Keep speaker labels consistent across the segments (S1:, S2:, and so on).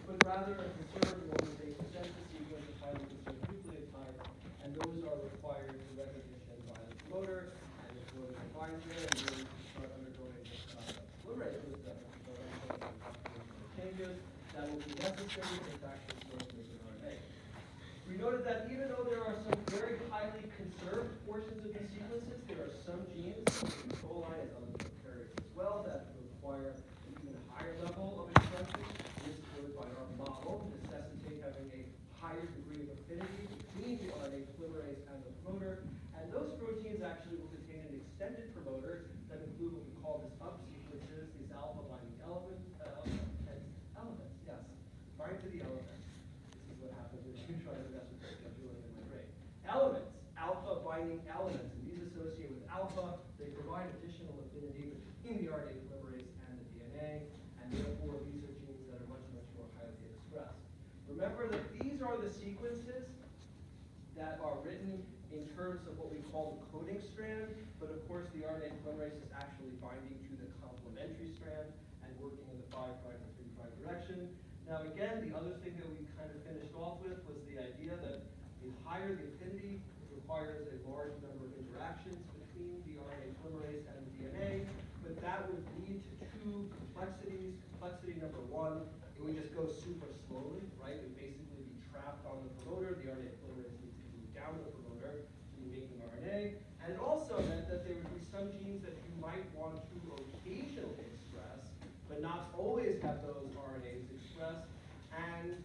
S1: but rather a conserved one with a consensus sequence of highly conserved nucleotides, and those are required for recognition by the promoter, and the promoter defines it, and then start undergoing polymerase changes that will be necessary to actually start making RNA. We noted that even though there are some very highly conserved portions of these sequences, there are some genes, like E. coli and other prokaryotes as well, that require an even higher level of expression. This would, by our model, necessitate having a higher degree of affinity between the RNA polymerase and the promoter. And those proteins actually will contain an extended promoter that include what we call these up sequences, these alpha binding elements, yes, bind to the element. This is what happens when you try to mess with the scheduling in my brain. Elements, alpha binding elements, and these associate with alpha. They provide additional affinity between the RNA polymerase and the DNA, and therefore these are genes that are much, much more highly expressed. Remember that these are the sequences that are written in terms of what we call the coding strand, but of course the RNA polymerase is actually binding to the complementary strand and working in the 5' to 3' direction. Now again, the other thing that we kind of finished off with was the idea that the higher the affinity, it requires a large number of interactions between the RNA polymerase and the DNA, but that would lead to two complexities. Complexity number one, it would just go super slowly, right? It would basically be trapped on the promoter. The RNA polymerase needs to move down the promoter to be making RNA. And it also meant that there would be some genes that you might want to occasionally express, but not always have those RNAs expressed. And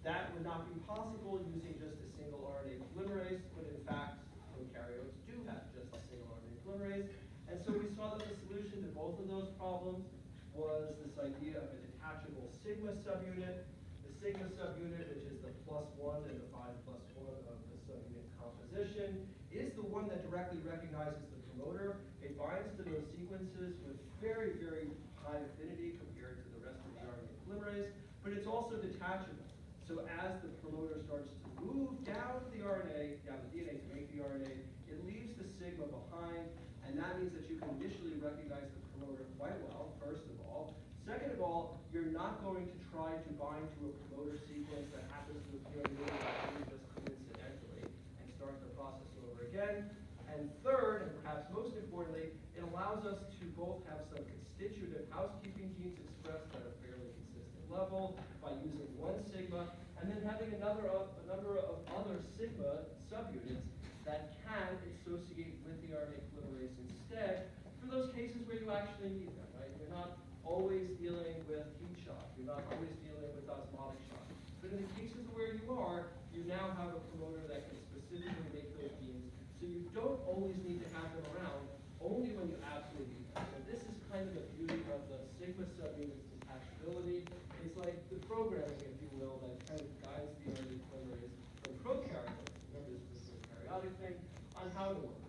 S1: that would not be possible using just a single RNA polymerase, but in fact, prokaryotes do have just a single RNA polymerase. And so we saw that the solution to both of those problems was this idea of a detachable sigma subunit. The sigma subunit, which is the +1 and the 5+1 of the subunit composition, is the one that directly recognizes the promoter. It binds to those sequences with very, very high affinity compared to the rest of the RNA polymerase, but it's also detachable. So as the promoter starts to move down the RNA, down the DNA to make the RNA, it leaves the sigma behind, and that means that you can initially recognize the promoter quite well, first of all. Second of all, you're not going to try to bind to a promoter sequence that happens to appear in just coincidentally and start the process over again. And third, and perhaps most importantly, it allows us to both have some constitutive housekeeping genes expressed at a fairly consistent level by using one sigma, and then having a number of other sigma subunits that can associate with the RNA polymerase instead for those cases where you actually need them, right? You're not always dealing with heat shock. You're not always dealing with osmotic shock. But in the cases where you are, you now have a promoter that can specifically make those genes, so you don't always need to have them around, only when you absolutely need them. So this is kind of the beauty of the sigma subunit's detachability. It's like the programming, if you will, that kind of guides the RNA polymerase from prokaryotes, remember this is a prokaryotic thing, on how to work.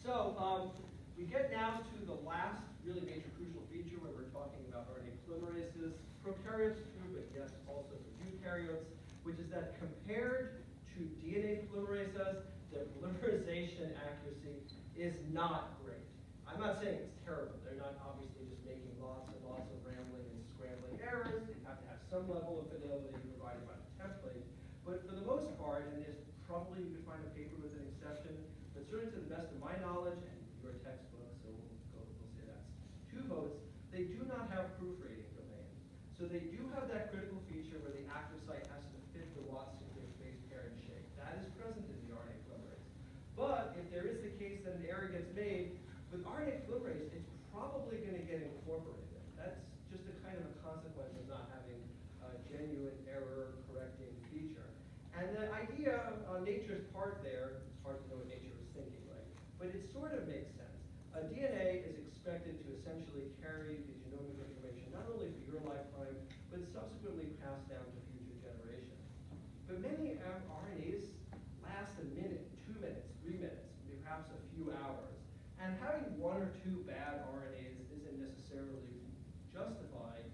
S1: So we get now to the last really major crucial feature where we're talking about RNA polymerases. Prokaryotes too, but yes, also for eukaryotes, which is that compared to DNA polymerases, their polymerization accuracy is not great. I'm not saying it's terrible. They're not obviously just making lots and lots of rambling and scrambling errors. They have to have some level of fidelity provided by the template. But for the most part, and there's probably you could find a paper with an exception, but certainly to the best of my knowledge, and your textbook, so we'll say that's 2 votes, they do not have proofreading domain. So they do have that critical feature where the active site has to fit the Watson base pair and shape. That is present in the RNA polymerase. But if there is the case that an error gets made, with RNA polymerase, it's probably going to get incorporated. That's just a kind of a consequence of not having a genuine error correcting feature. And the idea on nature's part there, it's hard to know what nature is thinking, right? But it sort of makes sense. A DNA is expected to essentially carry the genomic information not only for your lifetime, but subsequently passed down to future generations. But many RNAs last a minute, 2 minutes, 3 minutes, perhaps a few hours. And having 1 or 2 bad RNAs isn't necessarily justified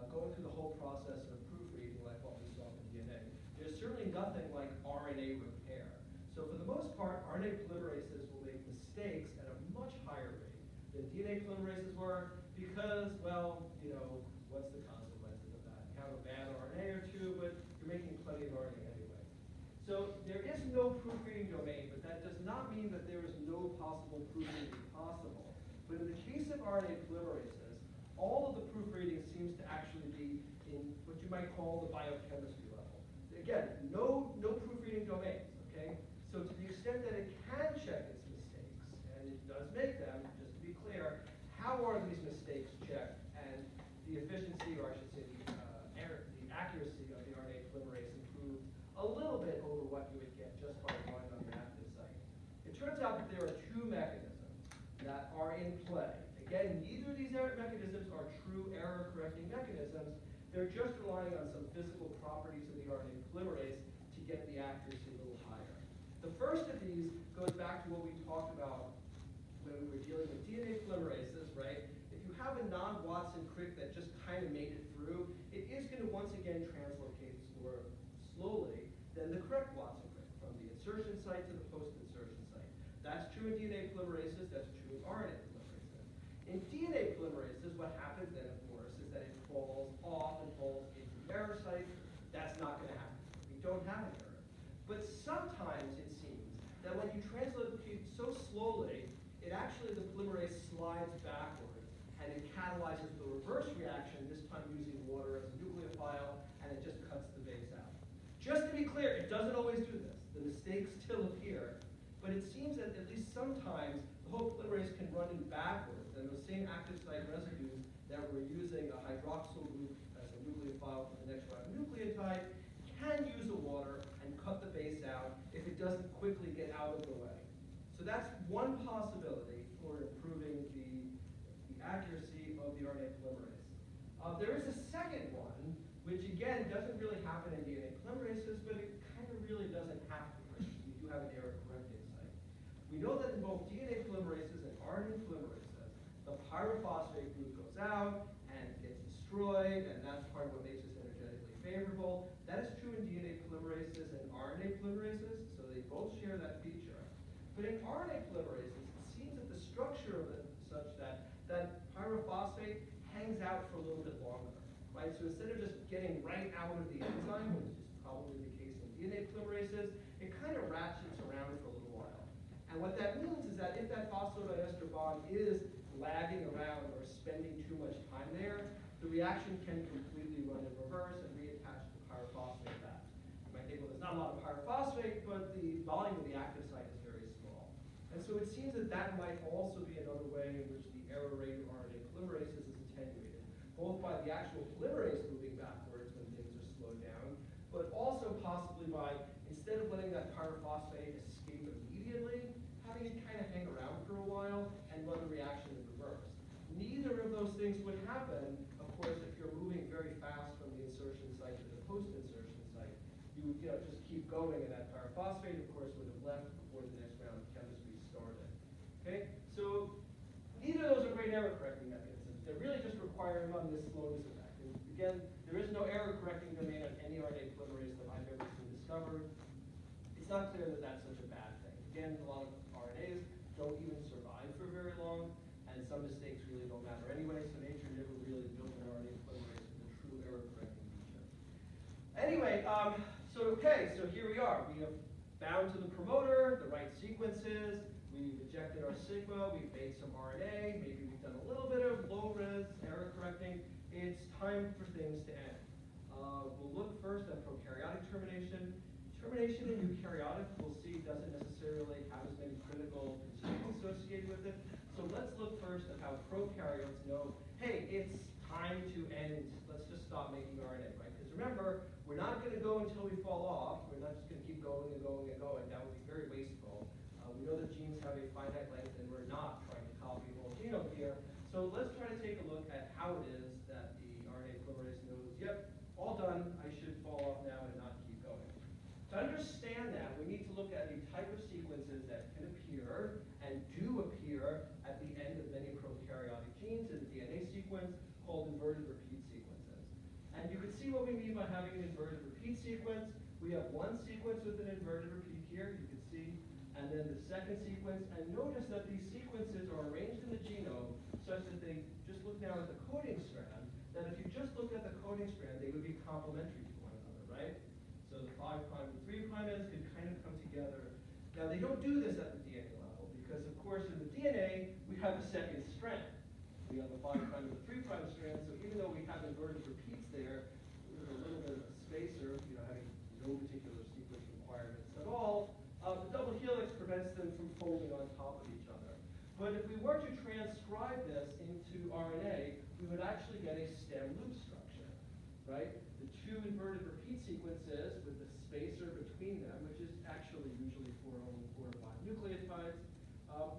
S1: going through the whole process of proofreading like what we saw with DNA. There's certainly nothing like RNA repair. So for the most part, RNA polymerases will make mistakes at a much higher rate than DNA polymerases were because, well, you know, what's the consequences of that? You have a bad RNA So there is no proofreading domain, but that does not mean that there is no possible proofreading possible. But in the case of RNA polymerases, all of the proofreading seems to actually be in what you might call the biochemistry level. Again, no proofreading domains, okay? So to the extent that it can check its mistakes, and it does make them, just to be clear, how are these mistakes checked, and the efficiency, or I should say the accuracy of the RNA polymerase improved a little bit over what you would get just by running on the active site. It turns out that there are two mechanisms that are in play. Again, neither of these mechanisms are true error-correcting mechanisms. They're just relying on some physical properties of the RNA polymerase to get the accuracy a little higher. The first of these goes back to what we talked about when we were dealing with DNA polymerases, right? If you have a non-Watson crick that just kind of made it through, it is going to once again translocate more slowly than the correct Watson crick from the insertion site to the post-insertion site. That's true in DNA polymerases, that's true in RNA polymerases. In DNA polymerases, what happens then, of course, is that it falls off and falls into the error site. That's not going to happen. We don't have an error. But sometimes it seems that when you translocate so slowly, it actually, the polymerase slides backwards, and it catalyzes the reverse reaction, this time using water as a nucleophile, and it just cuts the base out. Just to be clear, it doesn't always do this. The mistakes still appear, but it seems that at least sometimes the whole polymerase can run in backwards, and those same active site residues that were using a hydroxyl group as a nucleophile for the next ribonucleotide can use the water and cut the base out if it doesn't quickly get out of the way. So that's one possibility for improving the accuracy of the RNA polymerase. There is a second one, which again doesn't really happen in DNA polymerases, but it kind of really doesn't have to. We do have an error correcting site. We know that in both DNA polymerases and RNA polymerases, the pyrophosphate group goes out and gets destroyed, and that's part of what makes this energetically favorable. That is true in DNA polymerases and RNA polymerases, so they both share that feature. But in RNA polymerases, it seems that the structure of it is such that that pyrophosphate hangs out for a little bit longer, right? So instead of just getting right out of the enzyme, which is probably the case in DNA polymerases, it kind of ratchets around for a little while. And what that means is that if that phosphodiester bond is lagging around or spending too much time there, the reaction can completely run in reverse and reattach the pyrophosphate back. You might think, well, there's not a lot of pyrophosphate, but the volume of the active site is very small. And so it seems that that might also be another way in which the error rate of RNA polymerases is attenuated, both by the actual polymerase moving backwards when things are slowed down, but also possibly by, instead of letting that pyrophosphate escape immediately, having it kind of hang around for a while and run the reaction in reverse. Neither of those things would happen, of course, if you're moving very fast from the insertion site to the post-insertion site. You would just keep going, and that pyrophosphate, of course, would have left before the next round of chemistry started. Okay, so neither of those are great error-correcting mechanisms. They're really just requiring on this slowness effect. And again, there is no error-correcting domain on any RNA polymerase that I've ever seen discovered. It's not clear that that's such a bad thing. Again, a lot of RNAs don't even survive for very long, and some mistakes really don't matter anyway, so nature never really built an RNA polymerase with a true error-correcting feature. Anyway, so here we are. We have bound to the promoter, the right sequences, we've ejected our sigma, we've made some RNA, maybe we've done a little bit of low-res error correcting. It's time for things to end. We'll look first at prokaryotic termination. Termination in eukaryotic, we'll see, doesn't necessarily have as many critical constraints associated with it. So let's look first at how prokaryotes know, hey, it's time to end. Let's just stop making RNA, right? Because remember, we're not going to go until we fall off. We're not just going to keep going and going and going. That would be very wasteful. We know that genes have a finite length, and we're not trying to copy the whole genome here. So let's try to take a look at how it is that the RNA polymerase knows, yep, all done. I should fall off now and not keep going. To understand that, we need to look at a type of sequences that can appear and do appear at the end of many prokaryotic genes in the DNA sequence called inverted repeat sequences. And you can see what we mean by having an inverted repeat sequence. We have one sequence with an inverted repeat here, you can see, and then the second sequence. And notice that these sequences are arranged in the genome such that they just look now at the coding strand, that if you just look at the coding strand, they would be complementary to one another, right? So So the 5' and 3' ends could kind of come together. Now they don't do this at the DNA level because, of course, in the DNA we have a second strand. We have the 5' and the 3' strand. So even though we have inverted repeats there, there's a little bit of a spacer, having no particular sequence requirements at all. The double helix prevents them from folding on top of each other. But if we were to transcribe this into RNA, we would actually get a stem loop structure, right? The two inverted repeat sequences with the spacer between them, which is actually usually only 4 to 5 nucleotides,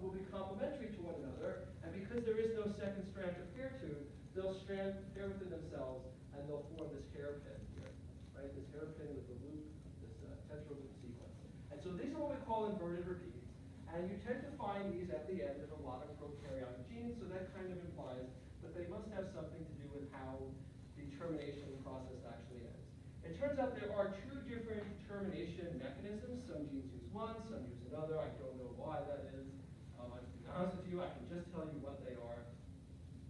S1: will be complementary to one another. And because there is no second strand to pair to, they'll pair within themselves, and they'll form this hairpin here, right? This hairpin with the loop, this tetraloop sequence. And so these are what we call inverted repeats. And you tend to find these at the end of a lot of prokaryotic genes, so that kind of implies that they must have something to do with how the termination process actually ends. It turns out there are 2 different termination mechanisms. Some genes use one, some use another. I don't know why that is. To be honest with you, I can just tell you what they are.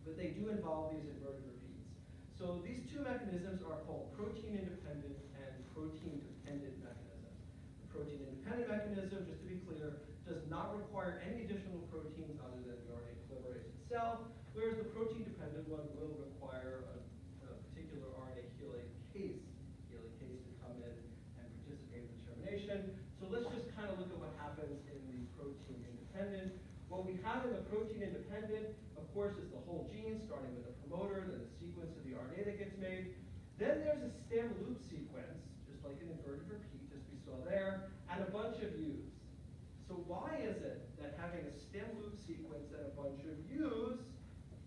S1: But they do involve these inverted repeats. So these 2 mechanisms are called protein-independent and protein-dependent mechanisms. The protein-independent mechanism, just to be clear, does not require any additional proteins other than the RNA polymerase itself, whereas the protein-dependent one will require a particular RNA helicase to come in and participate in the termination. So let's just kind of look at what happens in the protein-independent. What we have in the protein-independent, of course, is the whole gene, starting with a promoter, then the sequence of the RNA that gets made. Then there's a stem loop sequence, just like an inverted repeat, as we saw there, and a bunch of U's. So why is it that having a stem loop sequence and a bunch of U's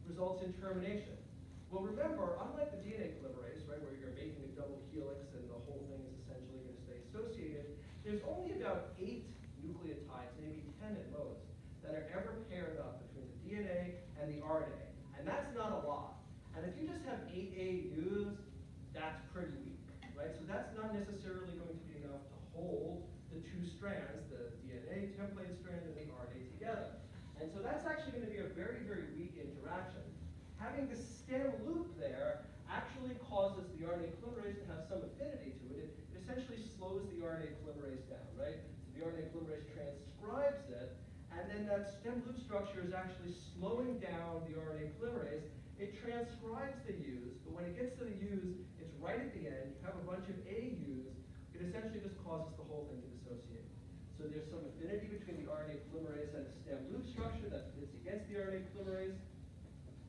S1: results in termination? Well, remember, unlike the DNA polymerase, right, where you're making a double helix and the whole thing is essentially going to stay associated, there's only about 8 nucleotides, maybe 10 at most, that are ever paired up between the DNA and the RNA. And that's not a lot. And if you just have 8 AUs, that's pretty weak, right? So that's not necessarily going to be enough to hold the 2 strands, the DNA template strand and the RNA together. And so that's actually going to be a very, very weak interaction. Having the stem loop there actually causes the RNA polymerase to have some affinity to it. It essentially slows the RNA polymerase down, right? So the RNA polymerase transcribes it, and then that stem loop structure is actually slowing down the RNA polymerase. It transcribes the U's, but when it gets to the U's, it's right at the end. You have a bunch of AUs. It essentially just causes the whole thing to dissociate. So there's some affinity between the RNA polymerase and the stem loop structure that fits against the RNA polymerase.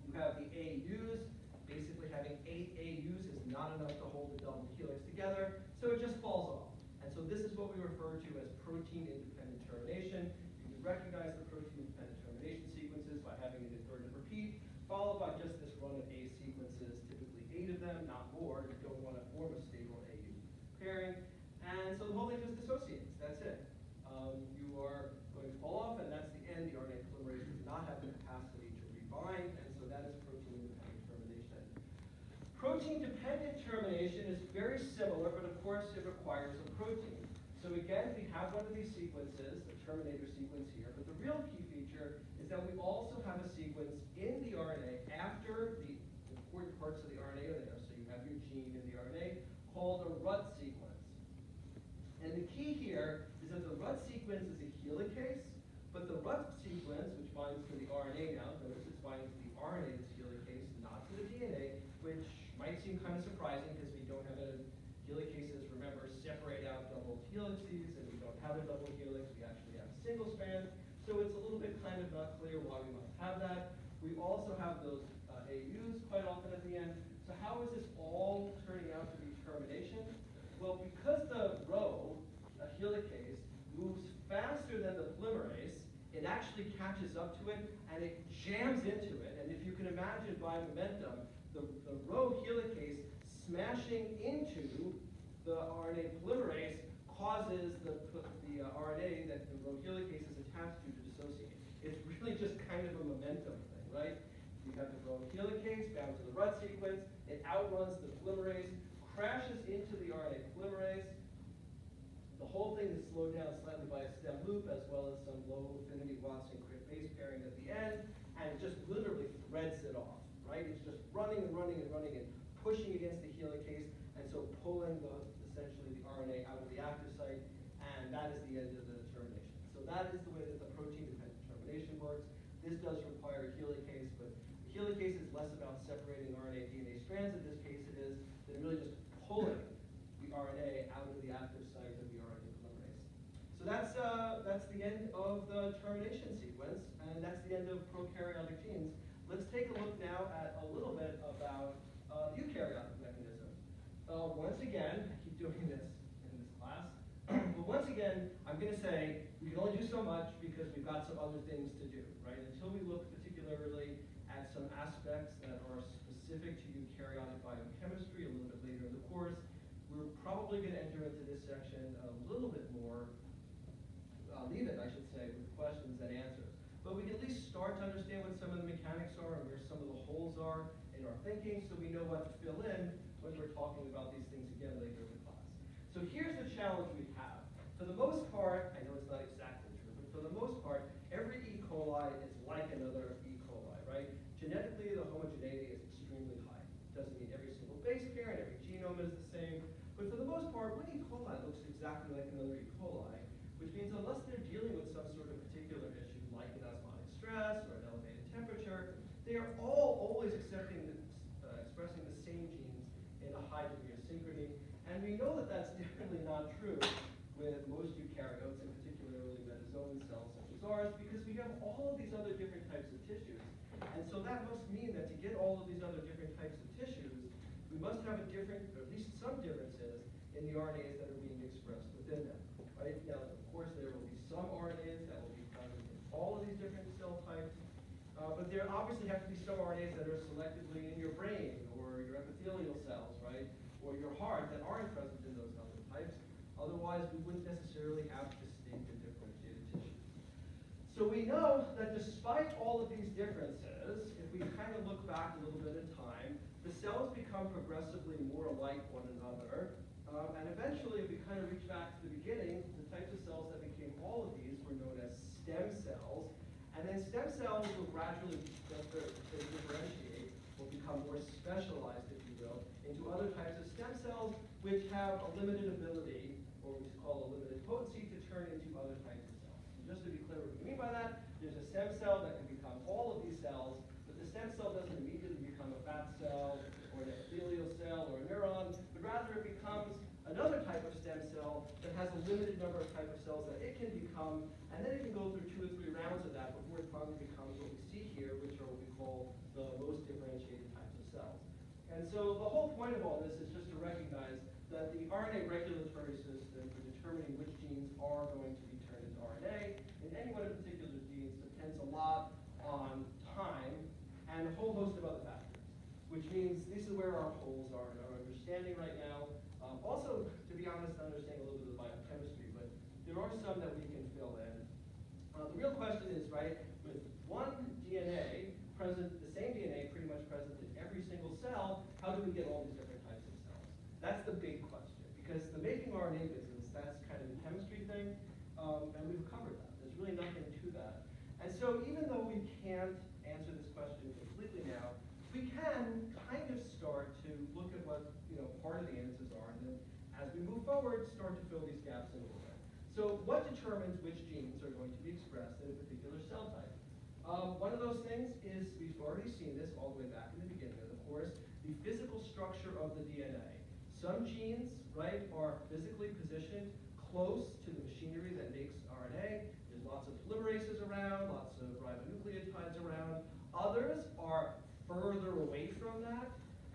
S1: You have the AUs. Basically having 8 AUs is not enough to hold the double helix together, so it just falls off. And so this is what we refer to as protein-independent termination. You can recognize the protein-independent termination sequences by having an inverted repeat, followed by just this run of A sequences, typically 8 of them, not more. You don't want to form a stable AU pairing. And so the whole thing just dissociates. That's it. You are going to fall off, and that's the end. The RNA polymerase does not have the capacity to rebind, and so that is protein-independent termination. Protein-dependent termination is very similar, but of course it requires a protein. So again, we have one of these sequences, the terminator sequence here, but the real key feature is that we also have a sequence in the RNA after the important parts of the RNA are there. So you have your gene in the RNA called a RUT sequence. And the key here is that the RUT sequence is a helicase, but the RUT sequence, which binds to the RNA now, notice it's binding to the RNA, this helicase, not to the DNA, which might seem kind of surprising because we don't have helicases, remember, separate out double helices, and we don't have a double helix, we actually have a single strand. So it's a little bit kind of not clear why we must have that. We also have those AUs quite often at the end. So how is this all turning out to be termination? Well, because the row, a helicase, moves faster than the polymerase, it actually catches up to it and it jams into it. And if you can imagine by momentum, the row helicase smashing into the RNA polymerase causes the RNA that the row helicase is attached to dissociate. It's really just kind of a momentum thing, right? You have the row helicase bound to the RUT sequence, it outruns the polymerase, crashes into the RNA polymerase. The whole thing is slowed down slightly by a stem loop as well as some low affinity Watson-Crick base pairing at the end, and it just literally threads it off, right? It's just running and running and running and pushing against the helicase, and so pulling essentially the RNA out site, and that is the end of the termination. So that is the way that the protein-dependent termination works. This does require a helicase, but the helicase is less about separating RNA DNA strands. In this case, it is than really just pulling the RNA out of the active site of the RNA polymerase. So that's the end of the termination sequence, and that's the end of prokaryotic genes. Let's take a look now at a little bit about eukaryotic mechanisms. Once again, I keep doing this in this class, but once again, I'm going to say we can only do so much because we've got some other things to do, right? Until we look particularly at some aspects that are specific to eukaryotic biochemistry a little bit later in the course, we're probably going to enter into this section a little bit more, leave it, I should say, with questions and answers. But we can at least start to understand what some of the mechanics are and where some of the holes are in our thinking, so we know what to fill in when we're talking about these things again later in the class. So here's the challenge we have. For the most part, I know it's not exactly true, but for the most part, every E. coli is like another E. coli, right? Genetically, the homogeneity is extremely high. Doesn't mean every single base pair and every genome is the same, but for the most part, one E. coli looks exactly like another E. coli, which means unless they're dealing with some sort of particular issue, like an osmotic stress or an elevated temperature, they are all always expressing the same genes in a high degree of synchrony. And we know that that's definitely not true with most eukaryotes, and particularly metazoan cells such as ours, because we have all of these other different types of tissues. And so that must mean that to get all of these other different types of tissues, we must have a different, or at least some differences in the RNAs that are being expressed within them. Right? Now, of course, there will be some RNAs that will be present in all of these different cell types, but there obviously have to be some RNAs that are selectively in your brain or your epithelial cells, right, or your heart that aren't present in those other types. Otherwise, we wouldn't necessarily have distinct and differentiated tissues. So we know that despite all of these differences, if we kind of look back a little bit in time, the cells become progressively more like one another. And eventually, if we kind of reach back to the beginning, the types of cells that became all of these were known as stem cells. And then stem cells will gradually differentiate, will become more specialized, if you will, into other types of stem cells, which have a limited ability, or what we call a limited potency, to turn into other types of cells. And just to be clear what we mean by that, there's a stem cell that can become all of these cells, but the stem cell doesn't immediately become a fat cell, or an epithelial cell, or a neuron, but rather it becomes another type of stem cell that has a limited number of type of cells that it can become, and then it can go through 2 or 3 rounds of that before it finally becomes what we see here, which are what we call the most differentiated types of cells. And so the whole point of all this is just to recognize that the RNA regulatory system for determining which genes are going to be turned into RNA in any one of particular genes depends a lot on time and a whole host of other factors, which means this is where our holes are in our understanding right now. Also, to be honest, I understand a little bit of biochemistry, but there are some that we can fill in. The real question is, right, with one DNA present, the same DNA pretty much present in every single cell, how do we get all these different types of cells? That's the big question, because the making RNA business, that's kind of a chemistry thing, and we've covered that. There's really nothing to that. And so even though we can't answer this question completely now, we can kind of start to look at what part of the answers are, and then as we move forward, start to fill these gaps in a little bit. So what determines which genes are going to be expressed in a particular cell type? One of those things is, we've already seen this all the way back in the beginning of the course, the physical structure of the DNA. Some genes, right, are physically positioned close to the machinery that makes RNA. There's lots of polymerases around, lots of ribonucleotides around. Others are further away from that,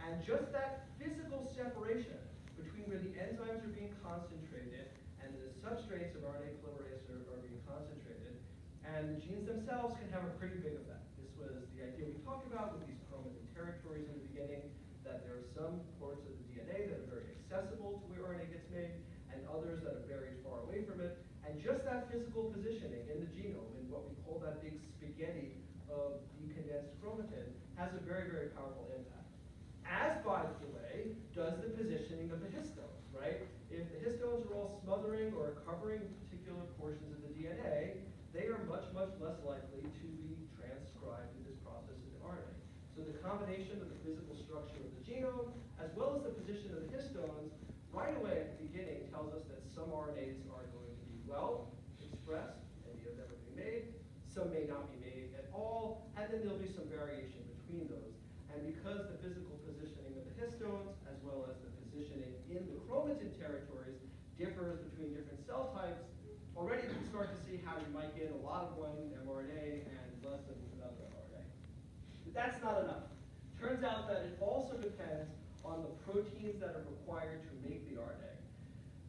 S1: and just that physical separation between where the enzymes are being concentrated and the substrates of RNA polymerase are being concentrated, and the genes themselves can have a pretty big effect. This was the idea we talked about with these chromatin territories in the beginning, that there are some parts of the DNA that are very accessible to where RNA gets made, and others that are very far away from it. And just that physical positioning in the genome, in what we call that big spaghetti of decondensed chromatin, has a very, very powerful impact. As, by the way, does the positioning of the histones, right? If the histones are all smothering or covering particular portions of the DNA, they are much, much less likely to be transcribed in this process into RNA. So the combination of the physical structure of the genome, as well as the position of the histones, right away at the beginning tells us that some some RNAs are going to be well expressed, many of them are being made, some may not be made at all, and then there'll be some variation between those. And because the physical positioning of the histones, as well as the positioning in the chromatin territories, differs between different cell types, already you can start to see how you might get a lot of one mRNA and less of another mRNA. But that's not enough. Turns out that it also depends on the proteins that are required to make the RNA.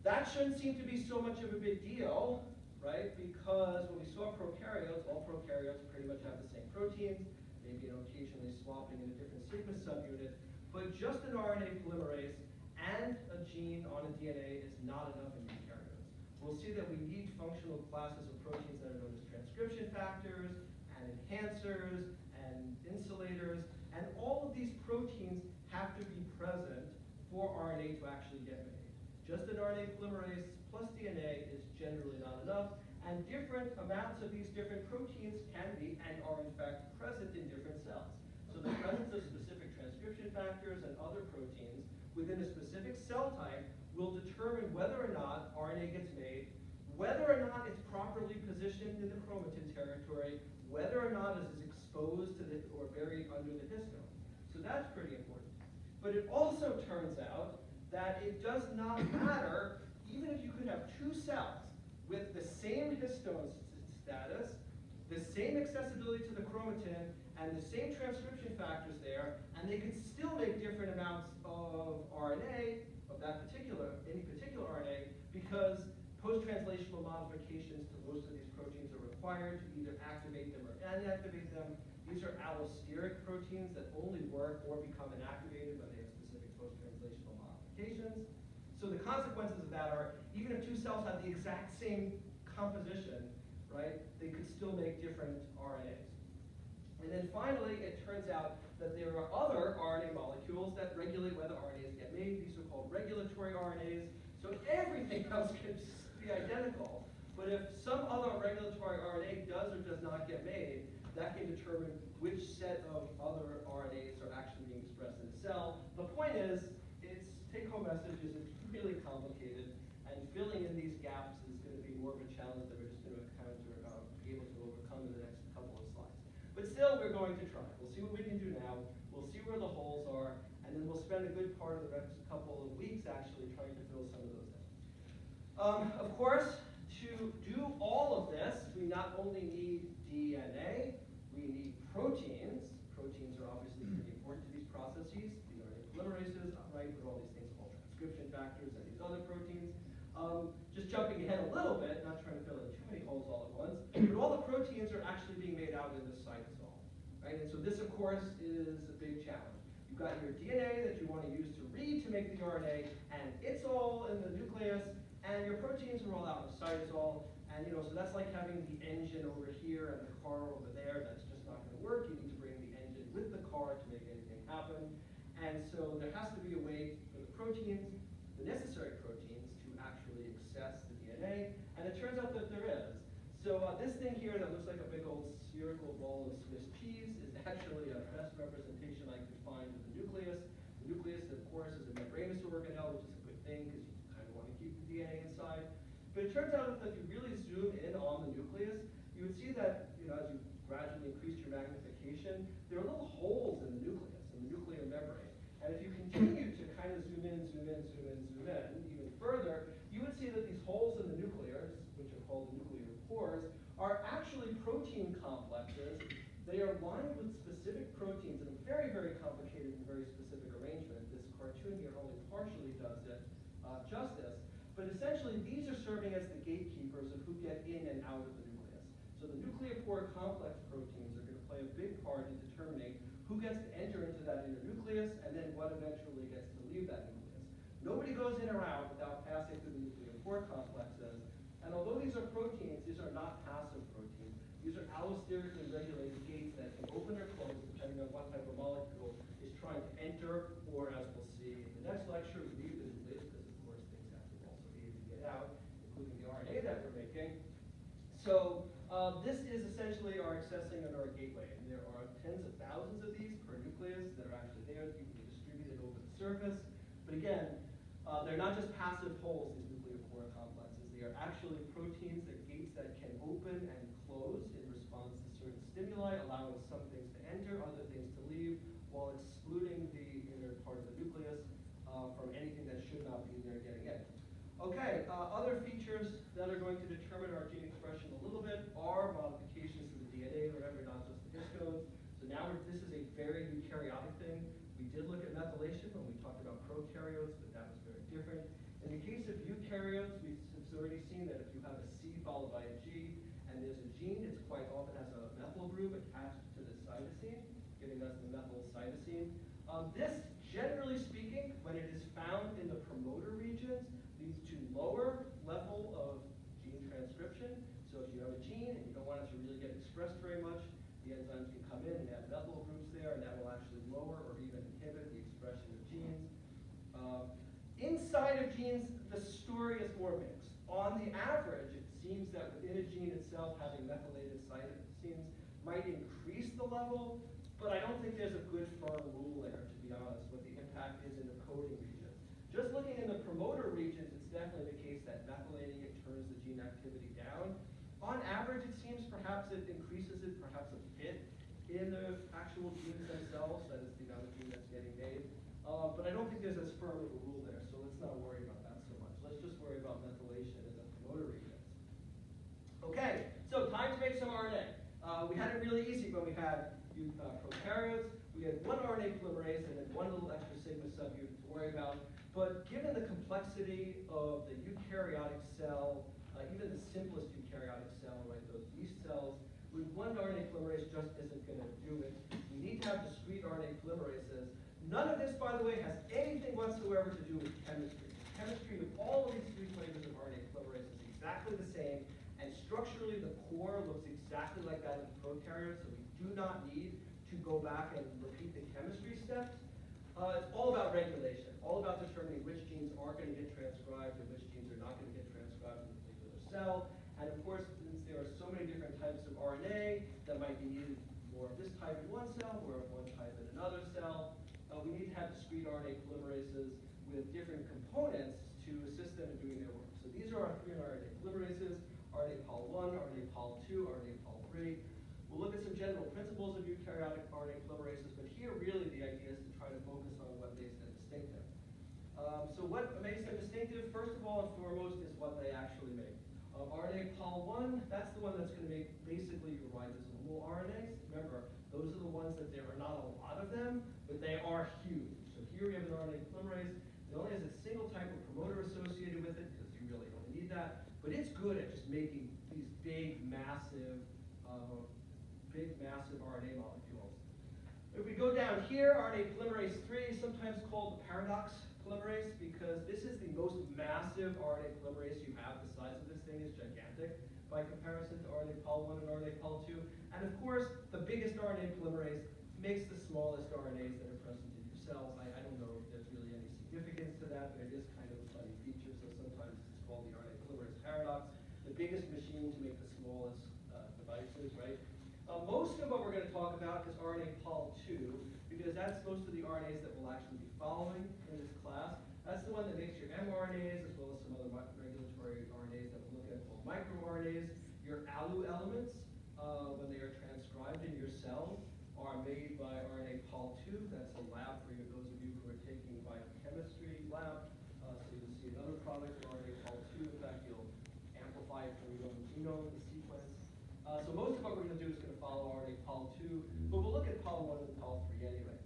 S1: That shouldn't seem to be so much of a big deal, right? Because when we saw prokaryotes, all prokaryotes pretty much have the same proteins, maybe occasionally swapping in a different sequence subunit, but just an RNA polymerase and a gene on a DNA is not enough in eukaryotes. We'll see that we need functional classes of proteins that are known as transcription factors and enhancers and insulators, and all of these proteins have to be present for RNA to actually get made. Just an RNA polymerase plus DNA is generally not enough, and different amounts of these different proteins can be and are in fact present in different cells. So the presence of specific transcription factors and other proteins within a specific cell type will determine whether or not RNA gets made, whether or not it's properly positioned in the chromatin territory, whether or not it is exposed to the, or buried under the histone. So that's pretty important. But it also turns out that it does not matter, even if you could have two cells with the same histone status, the same accessibility to the chromatin, and the same transcription factors there, and they could still make different amounts of RNA, of that particular, any particular RNA, because post-translational modifications to most of these proteins are required to either activate them or inactivate them. These are allosteric proteins that only work or become inactivated when they have specific post-translational modifications. So the consequences of that are, even if two cells have the exact same composition, right, they could still make different RNAs. And then finally, it turns out that there are other RNA molecules that regulate whether RNAs get made. These are called regulatory RNAs. So everything else can be identical, but if some other regulatory RNA does or does not get made, that can determine which set of other RNAs are actually being expressed in the cell. The point is, its take-home message is it's really complicated, and filling in these gaps is going to be more of a challenge that we're just going to be able to overcome in the next couple of slides. But still, we're going to try. We'll see what we can do now. We'll see where the holes are, and then we'll spend a good part of the next couple of weeks actually trying to fill some of those in. Of course, to do all of this, we not only need DNA, we need proteins. Proteins are obviously pretty important to these processes. The RNA polymerases, right, but all these things called transcription factors and these other proteins. Just jumping ahead a little bit, not trying to fill in too many holes all at once, but all the proteins are actually being made out in the cytosol, right? And so this, of course, is a big challenge. You've got your DNA that you want to use to read to make the RNA, and it's all in the nucleus, and your proteins are all out in the cytosol, and so that's like having the engine over here and the car over there. That's just not going to work. You need to bring the engine with the car to make anything happen. And so there has to be a way for the proteins, the necessary proteins, to actually access the DNA, and it turns out that there is. So this thing here that looks like a big old spherical ball of Swiss cheese is actually a best representation I could find of the nucleus. The nucleus, of course, is a membranous organelle, which is a good thing because you kind of want to keep the DNA inside. But it turns out that if you really zoom in on the nucleus, you would see that as you gradually increase your magnification, there are little holes in the nucleus, in the nuclear membrane. And if you continue to kind of zoom in even further, you would see that these holes in the nucleus, which are called nuclear pores, are actually protein complexes. They are lined with specific proteins in a very, very complicated and very specific arrangement. This cartoon here only partially does it justice. But essentially, these are serving as the gatekeepers of who get in and out of the nucleus. So the nuclear pore complex proteins are going to play a big part in determining who gets to enter into that inner nucleus and then what eventually gets to leave that nucleus. Nobody goes in or out without passing through the nuclear pore complexes. And although these are proteins, these are not passive proteins. These are allosterically regulated gates that can open or close depending on what type of molecule is trying to enter, or as we'll see in the next lecture, leave the nucleus, because of course things have to also be able to get out, including the RNA that we're making. So this is essentially our accessing and our gateway. And there are tens of thousands of these per nucleus that are actually there, evenly distributed over the surface. But again, they're not just passive holes, these nuclear pore polymer complexes. They are actually proteins, they're gates that can open and close in response to certain stimuli, allowing some things to enter, other things to leave, while excluding the inner part of the nucleus from anything that should not be there getting in. Okay, other features that are going to determine our gene expression a little bit are modifications to the DNA, remember, not just the histones. So now this is a very eukaryotic thing. We did look at methylation when we talked about prokaryotes, but that was very different. In the case of eukaryotes, we've already seen that if you have a C followed by a G, and there's a gene, it quite often has a methyl group attached to the cytosine, giving us the methyl cytosine. This, generally speaking, when it is found in the promoter regions, leads to lower level of gene transcription. So if you have a gene and you don't want it to really get expressed very much, the enzymes can come in and add methyl groups there, and that will actually lower or even inhibit the expression of genes. Inside of genes, the story is more mixed. On the average, it seems that within a gene itself, having methylated cytosines might increase the level, but I don't think there's a good firm rule there, to be honest, what the impact is in the coding region. Just looking in the promoter regions, it's definitely the case that methylating it turns the gene activity down. On average, it seems perhaps it increases it, perhaps a bit in the actual genes themselves, that is the amount of gene that's getting made. But I don't think there's as firm of a rule there, so let's not worry about that so much. Let's just worry about methylation in the promoter regions. Okay, so time to make some RNA. We had it really easy when we had prokaryotes. We had one RNA polymerase and then one little extra sigma subunit to worry about. But given the complexity of the eukaryotic cell, even the simplest eukaryotic cell, right, those yeast cells, with one RNA polymerase just isn't going to do it. We need to have discrete RNA polymerases. None of this, by the way, has anything whatsoever to do with chemistry. The chemistry of all of these three flavors of RNA polymerase is exactly the same, and structurally the core looks exactly like that in prokaryotes, so we do not need to go back and repeat the chemistry steps. It's all about regulation, all about determining which genes are going to get transcribed and which genes are not going to get transcribed in a particular cell. And of course, since there are so many different types of RNA that might be needed, more of this type in one cell, more of one type in another cell, we need to have discrete RNA polymerases with different components to assist them in doing their work. So these are our three RNA polymerases: RNA pol 1, RNA pol 2, RNA pol 3. We'll look at some general principles of eukaryotic RNA polymerases, but here really the idea is to try to focus on what makes them distinctive. So what makes them distinctive, first of all and foremost, is what they actually make. RNA pol 1, that's the one that's going to make basically your ribosomal RNAs. Remember, those are the ones that there are not a lot of them, but they are huge. So here we have an RNA polymerase. It only has a single type of promoter associated with it, because you really don't need that. But it's good at just making these big, massive RNA molecules. If we go down here, RNA polymerase 3 is sometimes called the paradox polymerase, because this is the most massive RNA polymerase you have. The size of this thing is gigantic by comparison to RNA pol 1 and RNA pol 2. And of course, the biggest RNA polymerase makes the smallest RNAs that are present in your cells. I don't know if there's really any significance to that, but it is kind of a funny feature, so sometimes it's called the RNA polymerase paradox. The biggest machine to make the smallest devices, right? Most of what we're going to talk about is RNA pol 2, because that's most of the RNAs that we'll actually be following in this class. That's the one that makes your mRNAs, as well as some other regulatory RNAs that we'll look at called microRNAs. Your ALU elements, when they are transcribed in your cell, are made by RNA pol 2. That's a lab for you, those of you who are taking biochemistry lab. So you'll see another product of RNA pol 2. In fact, you'll amplify it from your own genome, the sequence. So most of what we're going to do is going to follow RNA pol 2, but we'll look at pol 1 and pol 3 anyway.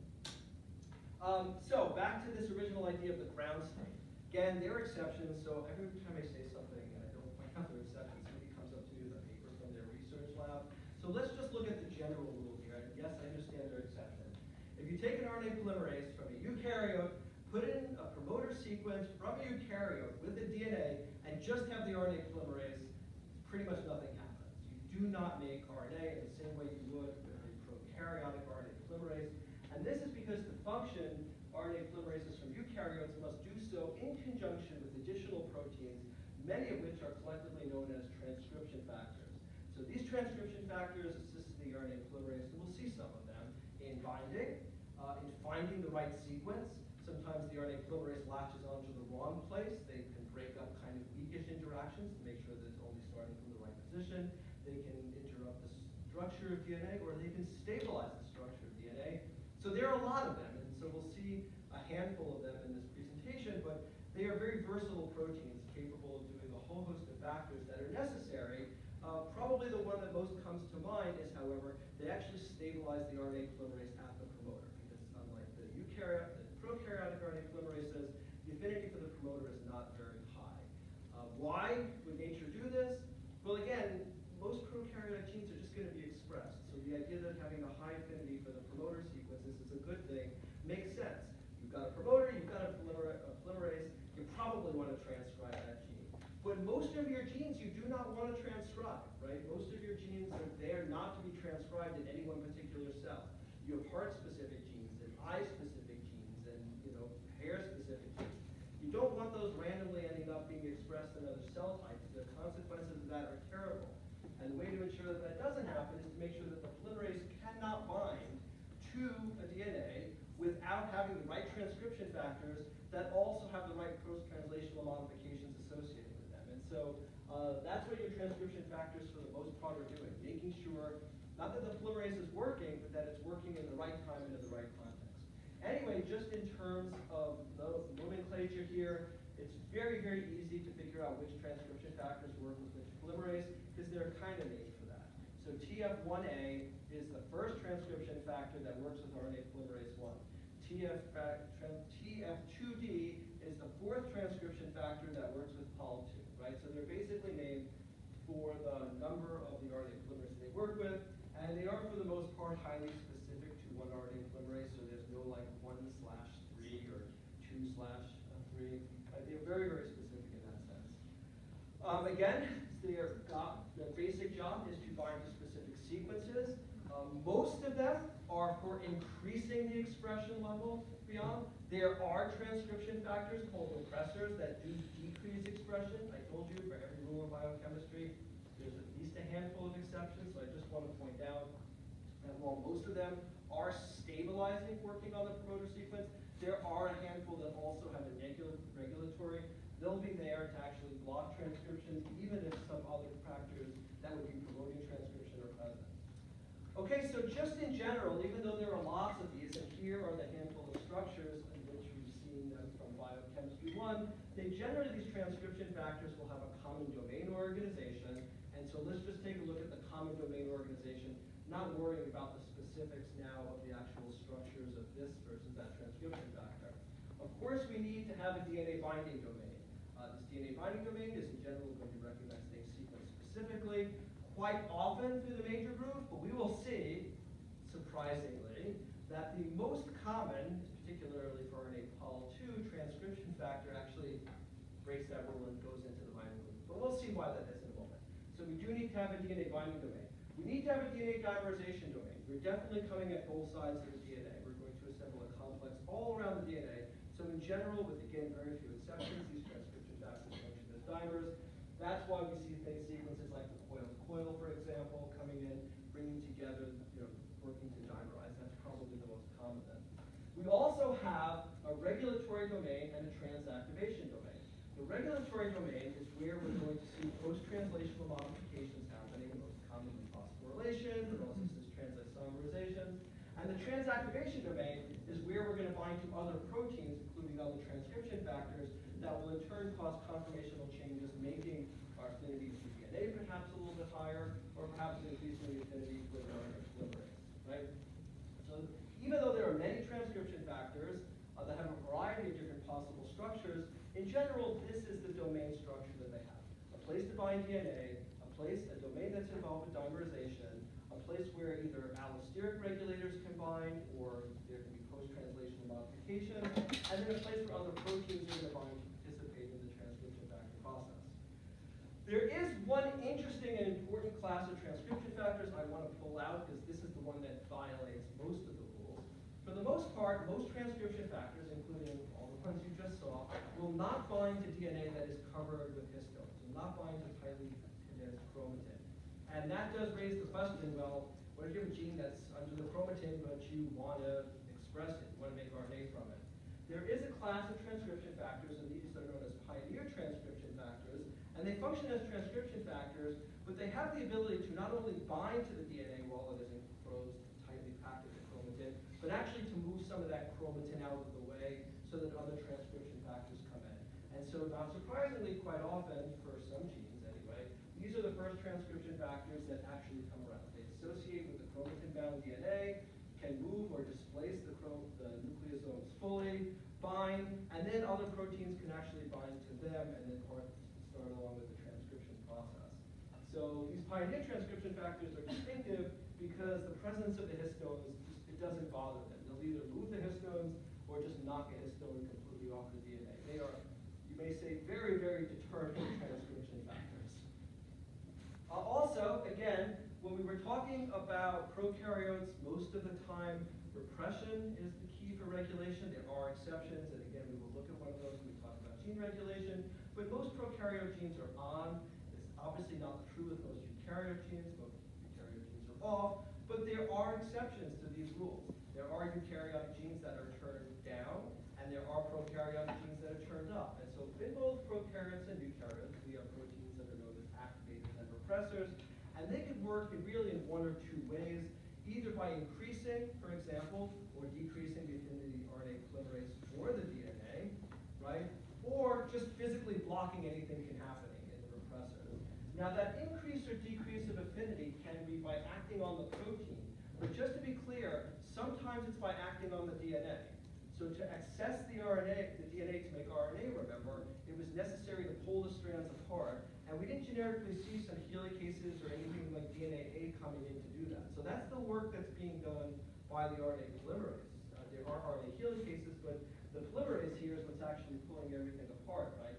S1: So back to this original idea of the ground state. Again, there are exceptions, so every time I say something and I don't point out their exceptions, somebody comes up to me with a paper from their research lab. So let's just look at the general rule here. And yes, I understand there are exceptions. If you take an RNA polymerase from a eukaryote, put in a promoter sequence from a eukaryote with the DNA, and just have the RNA polymerase, pretty much nothing happens. You do not make RNA in the same way you would with a prokaryotic RNA polymerase. And this is because to function, RNA polymerases from eukaryotes must do so in conjunction with additional proteins, many of which are collectively known as transcription factors. So these transcription factors assist the RNA polymerase, and we'll see some of them, in binding, in finding the right sequence. Sometimes the RNA polymerase latches onto the wrong place. They can break up kind of weakish structure of DNA or they can stabilize the structure of DNA. So there are a lot of them, and so we'll see a handful of them in this presentation, but they are very versatile proteins capable of doing a whole host of factors that are necessary. Probably the one that most comes to mind is, however, they actually stabilize the RNA polymerase at the promoter, because unlike the prokaryotic RNA polymerases, the affinity for the promoter is not very high. Why would nature do this? Well, again, most prokaryotic genes are just going to be expressed. So the idea that having a high affinity for the promoter sequences is a good thing makes sense. You've got a promoter, you've got a polymerase, you probably want to transcribe that gene. But most of your genes you do not want to transcribe, right? Most of your genes are there not to be transcribed in any one particular cell. You have heart-specific genes and eye-specific genes and hair-specific genes. You don't want those randomly ending up being expressed in other cell types. The consequences of that are terrible. And the way to ensure that that doesn't happen is to make sure that the polymerase cannot bind to a DNA without having the right transcription factors that also have the right post-translational modifications associated with them. And so that's what your transcription factors for the most part are doing, making sure, not that the polymerase is working, but that it's working in the right time and in the right context. Anyway, just in terms of the nomenclature here, it's very, very easy to figure out which transcription factors work with which polymerase, because they're kind of made for that. So TF1A is the first transcription factor that works with RNA polymerase 1. TF2D is the fourth transcription factor that works with Pol 2, right? So they're basically named for the number of the RNA polymerase they work with, and they are for the most part highly specific to one RNA polymerase, so there's no like 1/3 or 2/3. They're very, very specific in that sense. Again, their basic job is to bind to specific sequences. Most of them are for increasing the expression level beyond. There are transcription factors called repressors that do decrease expression. I told you for every rule of biochemistry, there's at least a handful of exceptions, so I just want to point out that while most of them are stabilizing working on the promoter sequence, there are a handful that also have a regulatory. They'll be there to actually block transcription, even if some other factors that would be promoting transcription are present. Okay, so just in general, even though there are lots of these, and here are the handful of structures in which we've seen them from Biochemistry 1, these transcription factors will have a common domain organization, and so let's just take a look at the common domain organization, not worrying about the specifics now of the actual structures of this versus that transcription factor. Of course, we need to have a DNA binding domain. This DNA binding domain is in general going to recognize things sequence specifically, quite often through the major groove, but we will see, surprisingly, that the most common, particularly for RNA Pol 2 transcription factor, actually breaks that rule and goes into the binding groove. But we'll see why that is in a moment. So we do need to have a DNA binding domain. We need to have a DNA dimerization domain. We're definitely coming at both sides of the DNA. We're going to assemble a complex all around the DNA. So in general, with again very few exceptions, these transcription factors function as dimers. That's why we see sequences like the coil, for example, coming in, bringing together, working to dimerize. That's probably the most common then. We also have a regulatory domain and a transactivation domain. The regulatory domain is where we're going to see post-translational modifications happening, most commonly phosphorylation, but also cis-transisomerization. And the transactivation domain is where we're going to bind to other proteins, including other transcription factors, that will in turn cause conformational changes, making our affinity for DNA perhaps a little bit higher, or perhaps increasing the affinity for the RNA polymerase, right? So even though there are many transcription factors that have a variety of different possible structures, in general, this is the domain structure that they have. A place to bind DNA, a domain that's involved with dimerization, a place where either allosteric regulators can bind, or there can be post-translational modification, and then a place where other proteins are going to bind to participate in the transcription factor process. There is one interesting and important class of transcription factors I want to pull out, because this is the one that violates most of the rules. For the most part, most transcription factors, including all the ones you just saw, will not bind to DNA that is covered with histones, will not bind to tightly condensed chromatin. And that does raise the question, well, what if you have a gene that's under the chromatin, but you want to express it, you want to make RNA from it? There is a class of transcription factors, and these are known as pioneer transcription factors, and And they function as transcription factors, but they have the ability to not only bind to the DNA while it is enclosed, tightly packed with the chromatin, but actually to move some of that chromatin out of the way so that other transcription factors come in. And so not surprisingly, quite often, for some genes anyway, these are the first transcription factors that actually come around. They associate with the chromatin-bound DNA, can move or displace the nucleosomes fully, bind, and then other proteins can actually bind to them and then start along with the transcription process. So these pioneer transcription factors are distinctive because the presence of the histones, it doesn't bother them. They'll either move the histones or just knock a histone completely off the DNA. They are, you may say, very, very determined transcription factors. Also, again, when we were talking about prokaryotes, most of the time repression is the key for regulation. There are exceptions, and again, we will look at one of those when we talk about gene regulation. But most prokaryote genes are on. It's obviously not true with most eukaryote genes. Most eukaryote genes are off. But there are exceptions to these rules. There are eukaryotic genes that are turned down, and there are prokaryotic genes that are turned up. And so in both prokaryotes and eukaryotes, we have proteins that are known as activators and repressors. And they can work in one or two ways, either by increasing, for example, or decreasing the affinity of RNA polymerase for the DNA, right? Or just physically blocking anything from happening in the repressor. Now that increase or decrease of affinity can be by acting on the protein, but just to be clear, sometimes it's by acting on the DNA. So to access the RNA, the DNA to make RNA, remember, it was necessary to pull the strands apart, and we didn't generically see some helicases or anything like DNA A coming in to do that. So that's the work that's being done by the RNA polymerase. There are RNA helicases, but the polymerase here is what's actually pulling everything apart, right?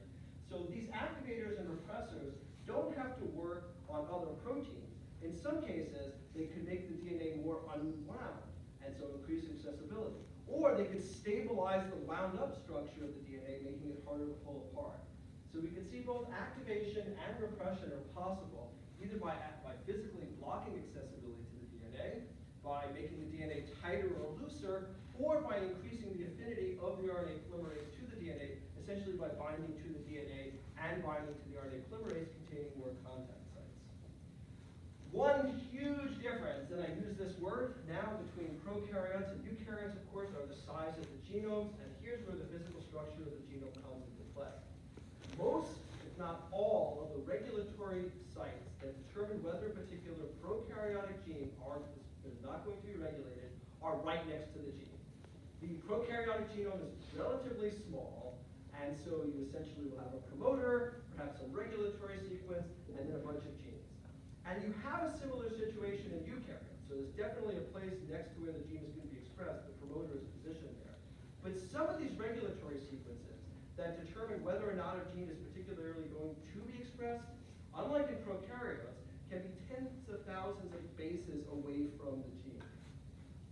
S1: So these activators and repressors don't have to work on other proteins. In some cases, they could make the DNA more unwound, and so increase accessibility. Or they could stabilize the wound up structure of the DNA, making it harder to pull apart. So we can see both activation and repression are possible, either by physically blocking accessibility to the DNA, by making the DNA tighter or looser, or by increasing the affinity of the RNA polymerase to the DNA, essentially by binding to the DNA and binding to the RNA polymerase containing more contact sites. One huge difference, and I use this word now, between prokaryotes and eukaryotes, of course, are the size of the genomes, and here's where the physical structure of the genome comes into play. Most, if not all, of the regulatory sites that determine whether a particular prokaryotic gene is not going to be regulated are right next to the gene. The prokaryotic genome is relatively small, and so you essentially will have a promoter, perhaps some regulatory sequence, and then a bunch of genes. And you have a similar situation in eukaryotes. So there's definitely a place next to where the gene is going to be expressed. The promoter is positioned there. But some of these regulatory sequences that determine whether or not a gene is particularly going to be expressed, unlike in prokaryotes, can be tens of thousands of bases away from the gene.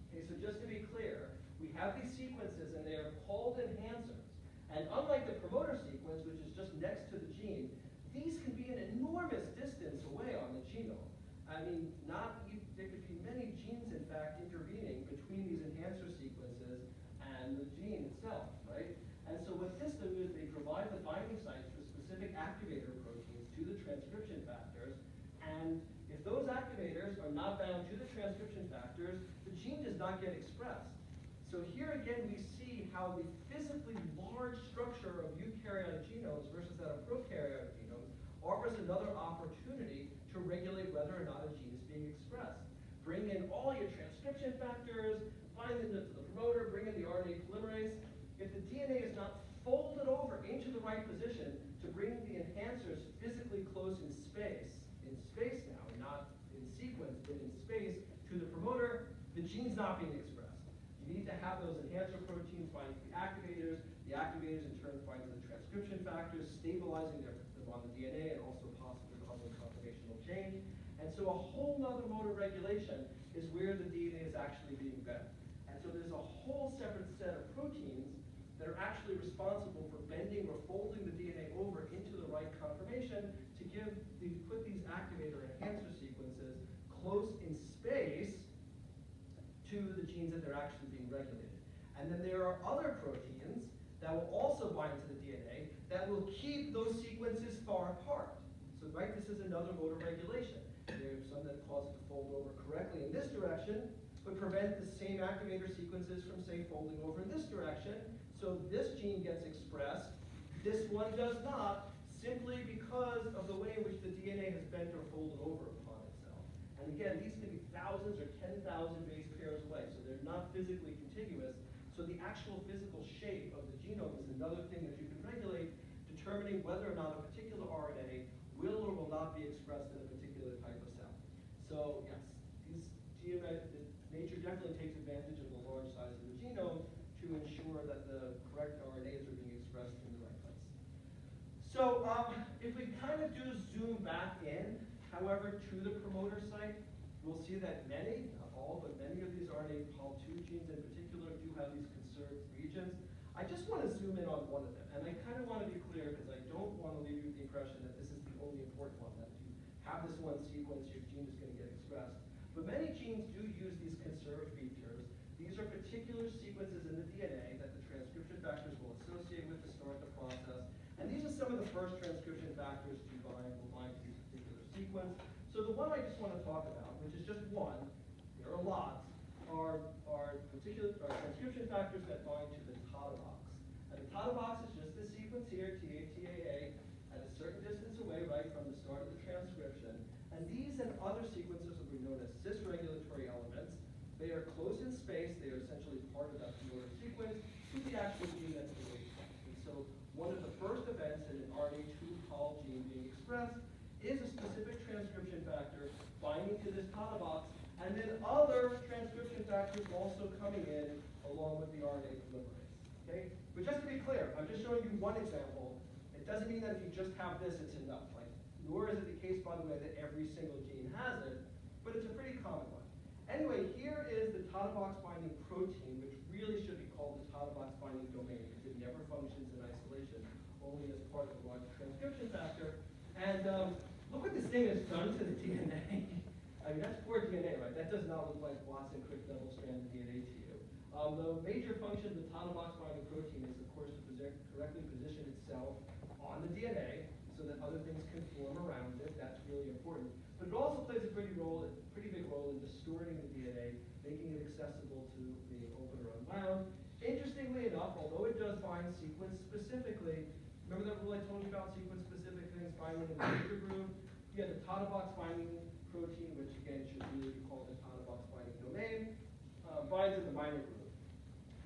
S1: Okay, so just to be clear, we have these sequences and they are called enhancers. And unlike the promoter sequence, which is just next to the gene, these can be an enormous distance away on the genome. I mean, there could be many genes, in fact, intervening between these enhancer sequences and the gene itself, right? And so what this does is they provide the binding sites for specific activator proteins to the transcription factors, and if those activators are not bound to the transcription factors, the gene does not get expressed. So here again we see how the physically large structure of eukaryotic genomes versus that of prokaryotic genomes offers another opportunity to regulate whether or not a gene is being expressed. Bring in all your transcription factors, bind them to the promoter, bring in the RNA polymerase. If the DNA is not folded over into the right position to bring the enhancers physically close in space now, not in sequence, but in space, to the promoter, the gene's not being expressed. You need to have those enhancer proteins bind to the activators in turn bind to the transcription factors, stabilizing them on the DNA and also possibly causing conformational change. And so a whole other mode of regulation is where the DNA is actually being bent. And so there's a whole separate set of proteins that are actually responsible for bending or folding the DNA over into the right conformation to put these activator enhancer sequences close in space to the genes that they're actually being regulated. And then there are other proteins that will also bind to the DNA that will keep those sequences far apart. So, right, this is another mode of regulation. There's some that cause it to fold over correctly in this direction, but prevent the same activator sequences from, say, folding over in this direction. So this gene gets expressed, this one does not, simply because of the way in which the DNA has bent or folded over upon itself. And again, these can be thousands or 10,000 base pairs away, so they're not physically contiguous. So the actual physical shape of the genome is another thing that you can regulate, determining whether or not a particular RNA will or will not be expressed in a particular type of cell. So yes, nature definitely takes advantage of the large size of the genome to ensure that the correct RNAs are being expressed in the right place. So if we kind of do zoom back in, however, to the promoter site, we'll see that many, not all, but many of these RNA Pol2 genes in particular do have these conserved regions. I just want to zoom in on one of them, and I kind of want to be clear because I don't want to leave you with the impression that this is the only important one, that if you have this one sequence, your gene is going to get expressed. But many genes do use these conserved features. These are particular sequences in the DNA that the transcription factors will associate with to start the process. And these are some of the first transcription factors to bind to these particular sequence. So the one I just want to talk about, which is just one, there are lots, are transcription factors that bind to the TATA box. And the TATA box is just this sequence here, TATAA, at a certain distance away, right from the start of the transcription. And these and other sequences will be known as cis-regulatory elements. They are close in space. They are essentially part of that promoter sequence to the actual gene that's being expressed. And so one of the first events in an RNA2 Pol gene being expressed is a specific transcription factor binding to this TATA box, and then other transcription factors also coming in along with the RNA polymerase. Okay? But just to be clear, I'm just showing you one example. It doesn't mean that if you just have this, it's enough. Nor is it the case, by the way, that every single gene has it, but it's a pretty common one. Anyway, here is the TATA box binding protein, which really should be called the TATA box binding domain because it never functions in isolation, only as part of a larger transcription factor. And look what this thing has done to the DNA. I mean, that's poor DNA, right? That does not look like Watson-Crick double-stranded DNA to you. The major function of the TATA box binding protein is, of course, to correctly position itself on the DNA, so that other things can form around it. That's really important. But it also plays a pretty big role in distorting the DNA, making it accessible to being open or unwound. Interestingly enough, although it does bind sequence specifically, remember that rule I told you about sequence-specific things binding in the major groove? You have the TATA box binding protein, which again should really be called the TATA box binding domain, binds in the minor groove.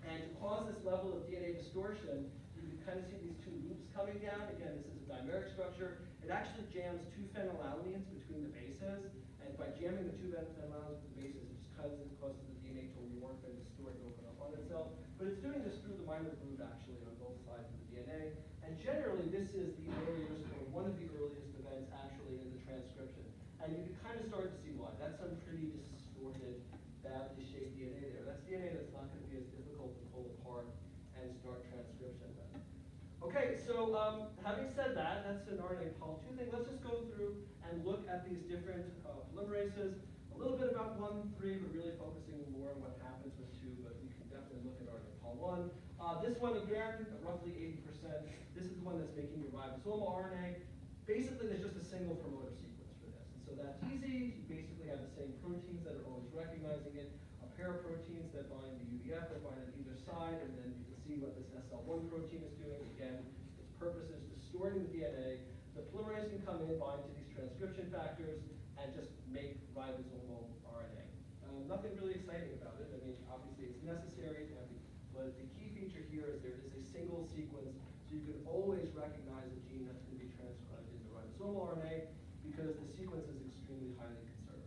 S1: And to cause this level of DNA distortion, you can kind of see these two loops coming down. Again, this is a dimeric structure. It actually jams two phenylalanines between the bases, and by jamming the two phenylalanines between the bases, it just causes the DNA to remorph and distort and open up on itself. But it's doing this through the minor groove, actually, on both sides of the DNA. And generally, this is the earliest, or one of the earliest events, actually, in the transcription. And you can kind of start to see why. That's some pretty distorted, badly shaped DNA there. That's DNA that's not going to be as difficult to pull apart and start transcription then. Okay, so having said that, that's an RNA Pol2 thing. Let's just go through and look at these different polymerases. A little bit about 1, 3, but really focusing more on what happens with 2, but we can definitely look at RNA Pol1. This one, again, roughly 80%. This is the one that's making your ribosomal RNA. Basically, there's just a single promoter sequence for this. And so that's easy. You basically have the same proteins that are always recognizing it, a pair of proteins that bind the UDF that bind on either side, and then you can see what this SL1 protein is doing. Again, its purpose is distorting the DNA. The polymerase can come in, bind to these transcription factors, and just make ribosomal RNA. Nothing really exciting about it. I mean, obviously it's necessary to have but the key feature here is there is a single sequence, so you can always recognize a gene that's going to be transcribed into ribosomal RNA because the sequence is extremely highly conserved.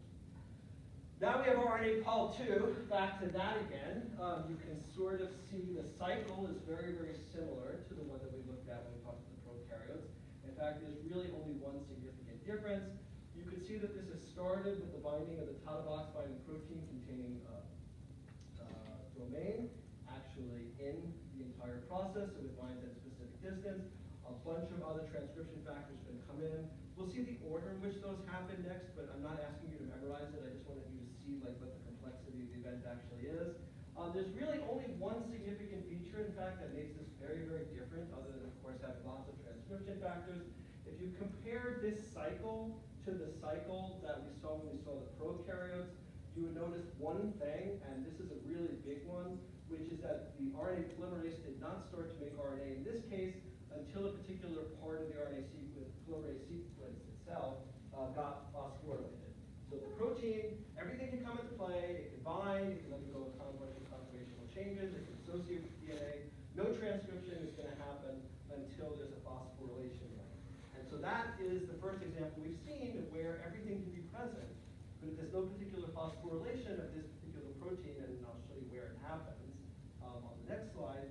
S1: Now we have RNA Pol2. Back to that again. You can sort of see the cycle is very, very similar to the one that we looked at when we talked about the prokaryotes. In fact, there's really only one significant difference. You can see that this has started with the binding of the TATA box binding protein containing domain. Actually in the entire process, so it binds at a specific distance. A bunch of other transcription factors can come in. We'll see the order in which those happen next, but I'm not asking you to memorize it. I just wanted you to see what the complexity of the event actually is. There's really only one significant feature, in fact, that makes this very, very different, other than, of course, having lots of transcription factors. if you compare this cycle to the cycle that we saw when we saw the prokaryotes, you would notice one thing, and this is a really big one, which is that the RNA polymerase did not start to make RNA in this case until a particular part of the RNA sequence, polymerase sequence itself, got phosphorylated. So the protein, everything can come into play, it can bind, it can undergo a bunch of conformational changes, it can associate with DNA. No transcription is going to happen until there's a phosphorylation link. And so that is the first example we've seen of where everything can be present, but if there's no particular phosphorylation of this particular protein, and I'll show you where it happens on the next slide,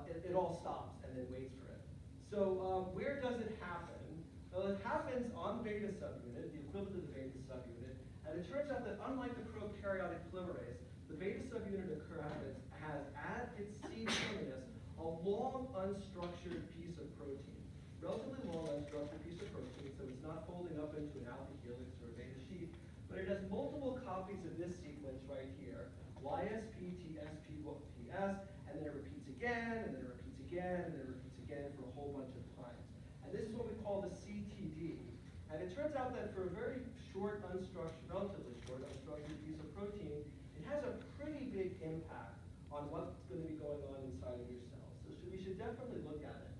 S1: it all stops and then waits for it. So where does it happen? Well, it happens on the beta subunit, the equivalent of the beta subunit, and it turns out that unlike the prokaryotic polymerase, the beta subunit has at its C terminus a long unstructured piece of protein, relatively long unstructured piece of protein, so it's not folding up into an alpha helix or a beta sheet, but it has multiple copies of this sequence right here, YSP, TSP, PS, and then it repeats again, and then it repeats again, and then it repeats again for a whole bunch of times. And this is what we call the CTD. And it turns out that for a very short, unstructured, relatively short, unstructured piece of protein, it has a pretty big impact on what's going to be going on inside of your cells. So we should definitely look at it,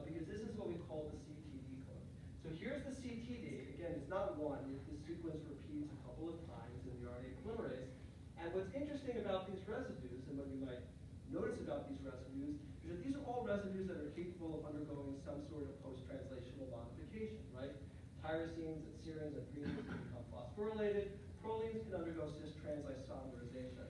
S1: because this is what we call the CTD code. So here's the CTD. Again, it's not one. The sequence repeats a couple of times in the RNA polymerase. And what's interesting about these residues, and what you might notice about these residues, is that these are all residues that are capable of undergoing some sort of post-translational modification, right? Tyrosines and serines and threonines can become phosphorylated. Prolines can undergo cis-trans isomerization.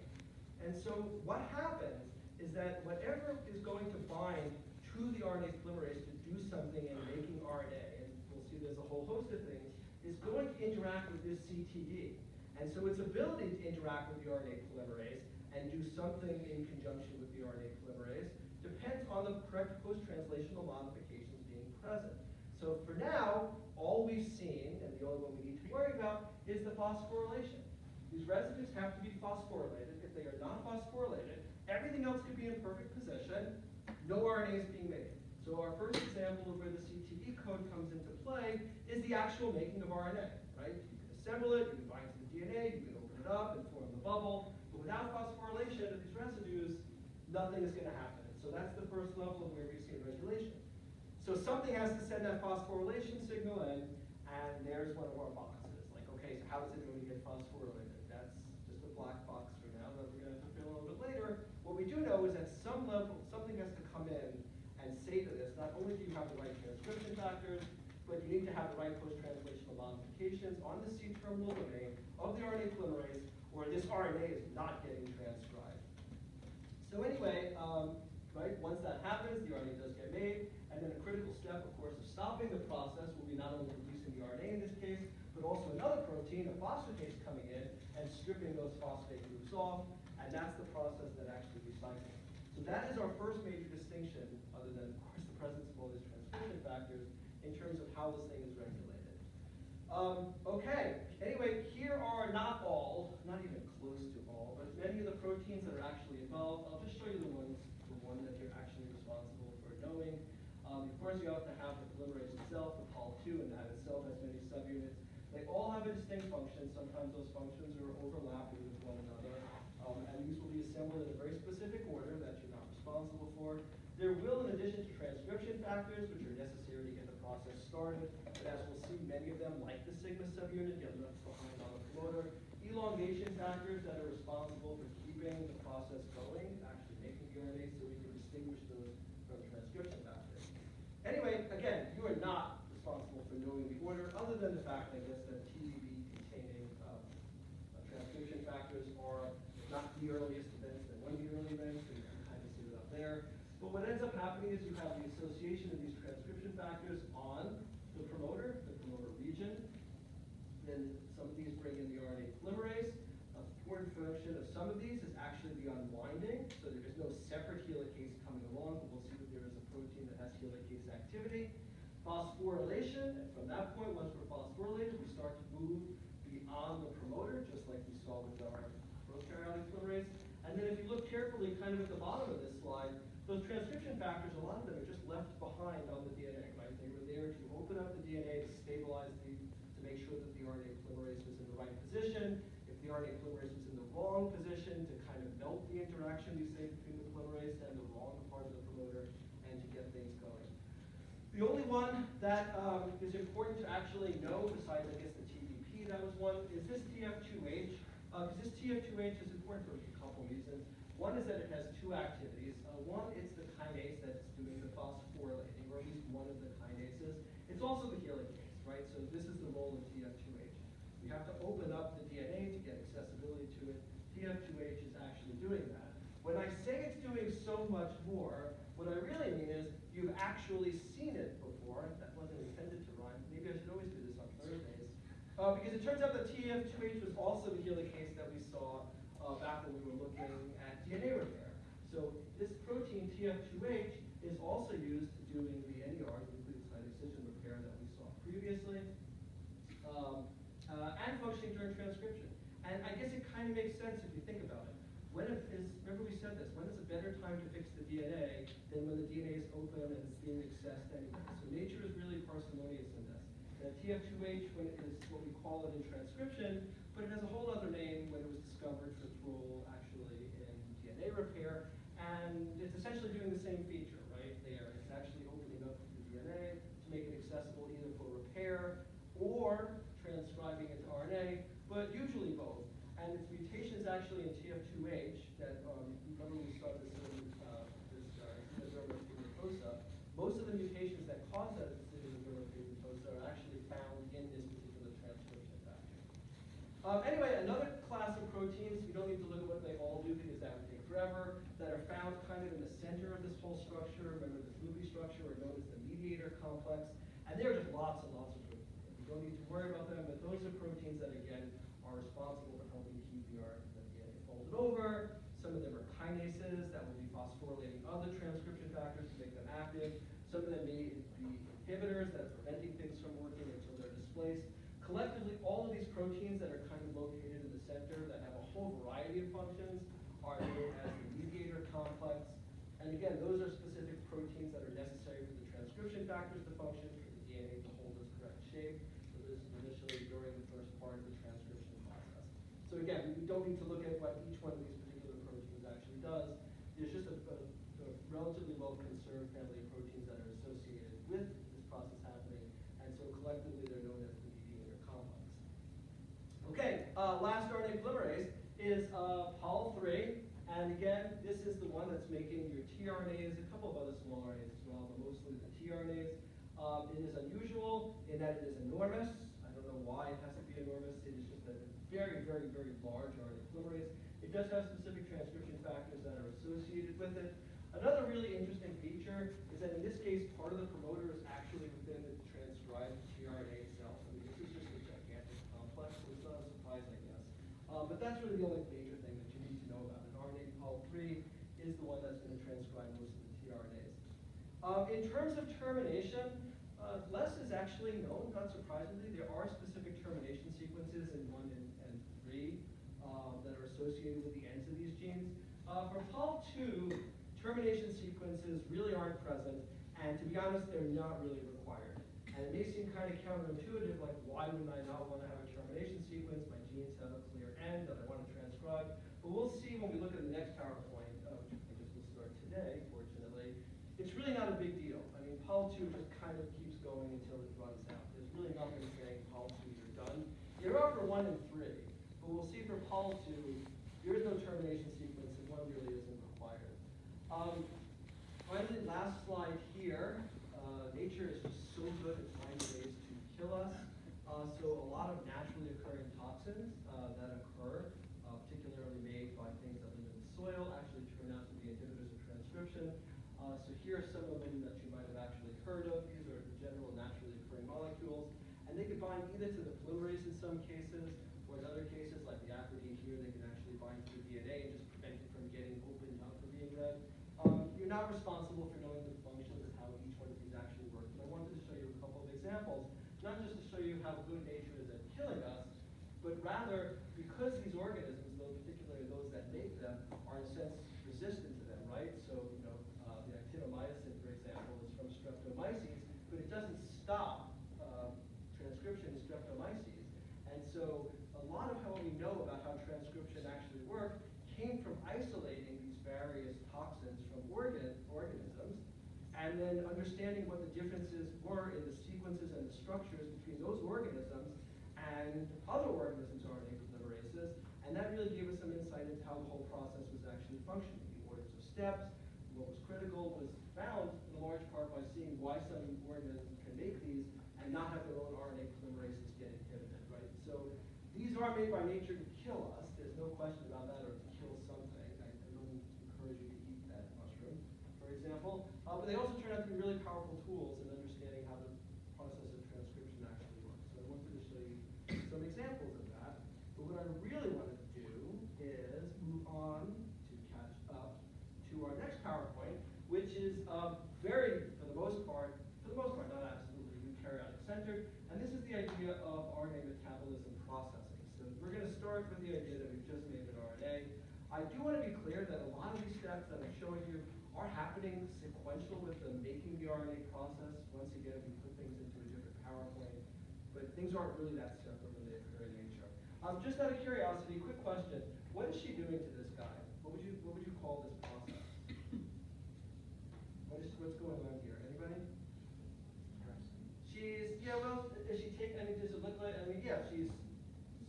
S1: And so what happens is that whatever is going to bind to the RNA polymerase to do something in making RNA, and we'll see there's a whole host of things, is going to interact with this CTD. And so its ability to interact with the RNA polymerase and do something in conjunction with the RNA polymerase depends on the correct post-translational modifications being present. So for now, all we've seen, and the only one we need to worry about, is the phosphorylation. These residues have to be phosphorylated. If they are not phosphorylated, everything else could be in perfect position, no RNA is being made. So our first example of where the CTD code comes into play is the actual making of RNA, right? You can assemble it, you can bind to the DNA, you can open it up and form the bubble, but without phosphorylation of these residues, nothing is going to happen. So that's the first level of where we see regulation. So something has to send that phosphorylation signal in, and there's one of our boxes. Like, okay, so how does it really get phosphorylated? That's just a black box for now that we're going to have to fill a little bit later. What we do know is at some level, something has to come in and say to this, not only do you have the right transcription factors, but you need to have the right post-translational modifications on the C-terminal domain of the RNA polymerase, or this RNA is not getting transcribed. So anyway, right, once that happens, the RNA does get made, and then a critical step, of course, of stopping the process will be not only reducing the RNA in this case, but also another protein, a phosphatase, coming in and stripping those phosphate groups off, and that's the process that actually recycles. So that is our first major distinction, other than, of course, the presence of all these transcription factors, in terms of how this thing is regulated. Okay, anyway, here are not all, not even close to all, but many of the proteins that are actually involved. I'll just show you the one that you're actually responsible for knowing. Of course, you have to have the polymerase itself, the Pol2, and that itself has many subunits. They all have a distinct function. Sometimes those functions are overlapping with one another. And these will be assembled in a very specific order that you're not responsible for. There will, in addition to transcription factors, which are necessary to get the process started, but as we'll see, many of them, like the sigma subunit, get left behind on the promoter. Elongation factors that are responsible for keeping the process going, actually making the RNA, so we can distinguish those from transcription factors. Anyway, again, you are not responsible for knowing the order, other than the fact, I guess, that TBB-containing transcription factors are not the earliest events, they're one of the early events, so you can kind of see it up there. But what ends up happening is you have the association of these transcription factors on the promoter region. Then some of these bring in the RNA polymerase. An important function of some of these is actually the unwinding, so there is no separate helicase coming along, but we'll see that there is a protein that has helicase activity. Phosphorylation, and from that point, once we're phosphorylated, we start to move beyond the promoter, just like we saw with our prokaryotic polymerase. And then if you look carefully, kind of at the bottom of this slide, those transcription factors, a lot of them are just left behind on the DNA, right? They RNA polymerase was in the wrong position to kind of melt the interaction, we say, between the polymerase and the wrong part of the promoter and to get things going. The only one that is important to actually know, besides, I guess, the TDP, that was one, is this TF2H. Because this TF2H is important for a couple reasons. One is that it has two activities. One, it's the kinase that's doing the phosphorylating, or at least one of the kinases. It's also the helicase, right? So this is the role of TF2H. We have to open up the DNA to get accessibility to it. TF2H is actually doing that. When I say it's doing so much more, what I really mean is you've actually seen it before. That wasn't intended to rhyme. Maybe I should always do this on Thursdays. Because it turns out that TF2H was also the helicase that we saw back when we were looking at DNA repair. So this protein TF2H is also used doing the NER, the nucleotide excision repair that we saw previously, and functioning during transcription. And I guess it kind of makes sense if you think about it. Remember we said this, when is a better time to fix the DNA than when the DNA is open and it's being accessed anyway? So nature is really parsimonious in this. The TF2H when it is what we call it in transcription, but it has a whole other name when it was discovered for its role actually in DNA repair, and it's essentially doing the same feature, right there. It's actually opening up the DNA to make it accessible either for repair or transcribing into RNA, but usually both. And its mutations actually in TF2H that, remember we saw this xenoderma pigmentosa, most of the mutations that cause that xenoderma pigmentosa are actually found in this particular transcription factor. Anyway, another class of proteins, you don't need to look at what they all do because that would take forever, that are found kind of in the center of this whole structure. Remember this movie structure, are known as the mediator complex, and there are just lots and lots of proteins. You don't need to worry about them, but those are proteins that, again, are responsible for helping keep the DNA folded over. Some of them are kinases that will be phosphorylating other transcription factors to make them active. Some of them may be inhibitors that are preventing things from working until they're displaced. Collectively, all of these proteins that are kind of located in the center that have a whole variety of functions are known as the mediator complex. And again, those are specific proteins that are necessary for the transcription factors to function, for the DNA to hold its correct shape. So this is initially during the first part of the transcription process. So again, we don't need to look at what each one of these particular proteins actually does. There's just a relatively well-conserved family of proteins that are associated with this process happening, and so collectively they're known as the mediator complex. Okay, last RNA polymerase is Pol3, and again, this is the one that's making your tRNAs, a couple of other small RNAs as well, but mostly the tRNAs. It is unusual in that it is enormous. I don't know why it has to be enormous. It is just a very, very, very large RNA polymerase. It does have specific transcription factors that are associated with it. Another really interesting feature is that in this case, part of the promoter is actually within the transcribed tRNA itself. I mean, this is just a gigantic complex, so it's not a surprise, I guess. But that's really the only major thing that you need to know about it. RNA Pol3 is the one that's going to transcribe most of the tRNAs. In terms of termination, less is actually known, not surprisingly. There are specific termination sequences in 1 and 3 that are associated with the ends of these genes. For Pol2, termination sequences really aren't present, and to be honest, they're not really required. And it may seem kind of counterintuitive, like why would I not want to have a termination sequence? My genes have a clear end that I want to transcribe. But we'll see when we look at the next PowerPoint, which I guess we'll start today, fortunately. It's really not a big deal. I mean, Pol2 just kind of keeps going until it runs out. There's really nothing saying Pol2, you're done. There are for 1 and 3, but we'll see for Pol2, there is no termination sequence, and 1 really isn't required. Finally, last slide here. Nature is just so good at finding ways to kill us. So a lot of naturally occurring toxins that occur, particularly made by things that live in the soil, actually turn out to be inhibitors of transcription. So here are some of them that you might have actually heard of. These are the general naturally occurring molecules. And they can bind either to the polymerase in some cases, or in other cases, like the acridine here, they can actually bind to the DNA and just prevent it from getting opened up or being read. You're not responsible for knowing the functions of how each one of these actually work. But I wanted to show you a couple of examples, not just to show you how good nature is at killing us, but rather because these organisms, though particularly those that make them, are in a sense resistant to them, right? So, the actinomycin, for example, is from streptomyces, but it doesn't stop transcription in streptomyces. And so a lot of how we know about how transcription then understanding what the differences were in the sequences and the structures between those organisms and other organisms' RNA polymerases, and that really gave us some insight into how the whole process was actually functioning. The orders of steps, what was critical was found in large part by seeing why some organisms can make these and not have their own RNA polymerases get inhibited, right? So these are made by nature to kill us. There's no question about that, or to kill something. I don't encourage you to eat that mushroom, for example. But they also turn out to be really powerful tools in understanding how the process of transcription actually works. So I wanted to show you some examples of that. But what I really wanted to do is move on to catch up to our next PowerPoint, which is very, for the most part, not absolutely eukaryotic centered. And this is the idea of RNA metabolism processing. So we're going to start with the idea that we've just made an RNA. I do want to be clear that a lot of these steps that I'm showing you are happening sequential with the making the RNA process. Once again, we put things into a different PowerPoint, but things aren't really that separate when they occur in nature. Just out of curiosity, quick question: what is she doing to this guy? What would you call this process? What's going on here? Anybody? Is she taking? Does it look like? She's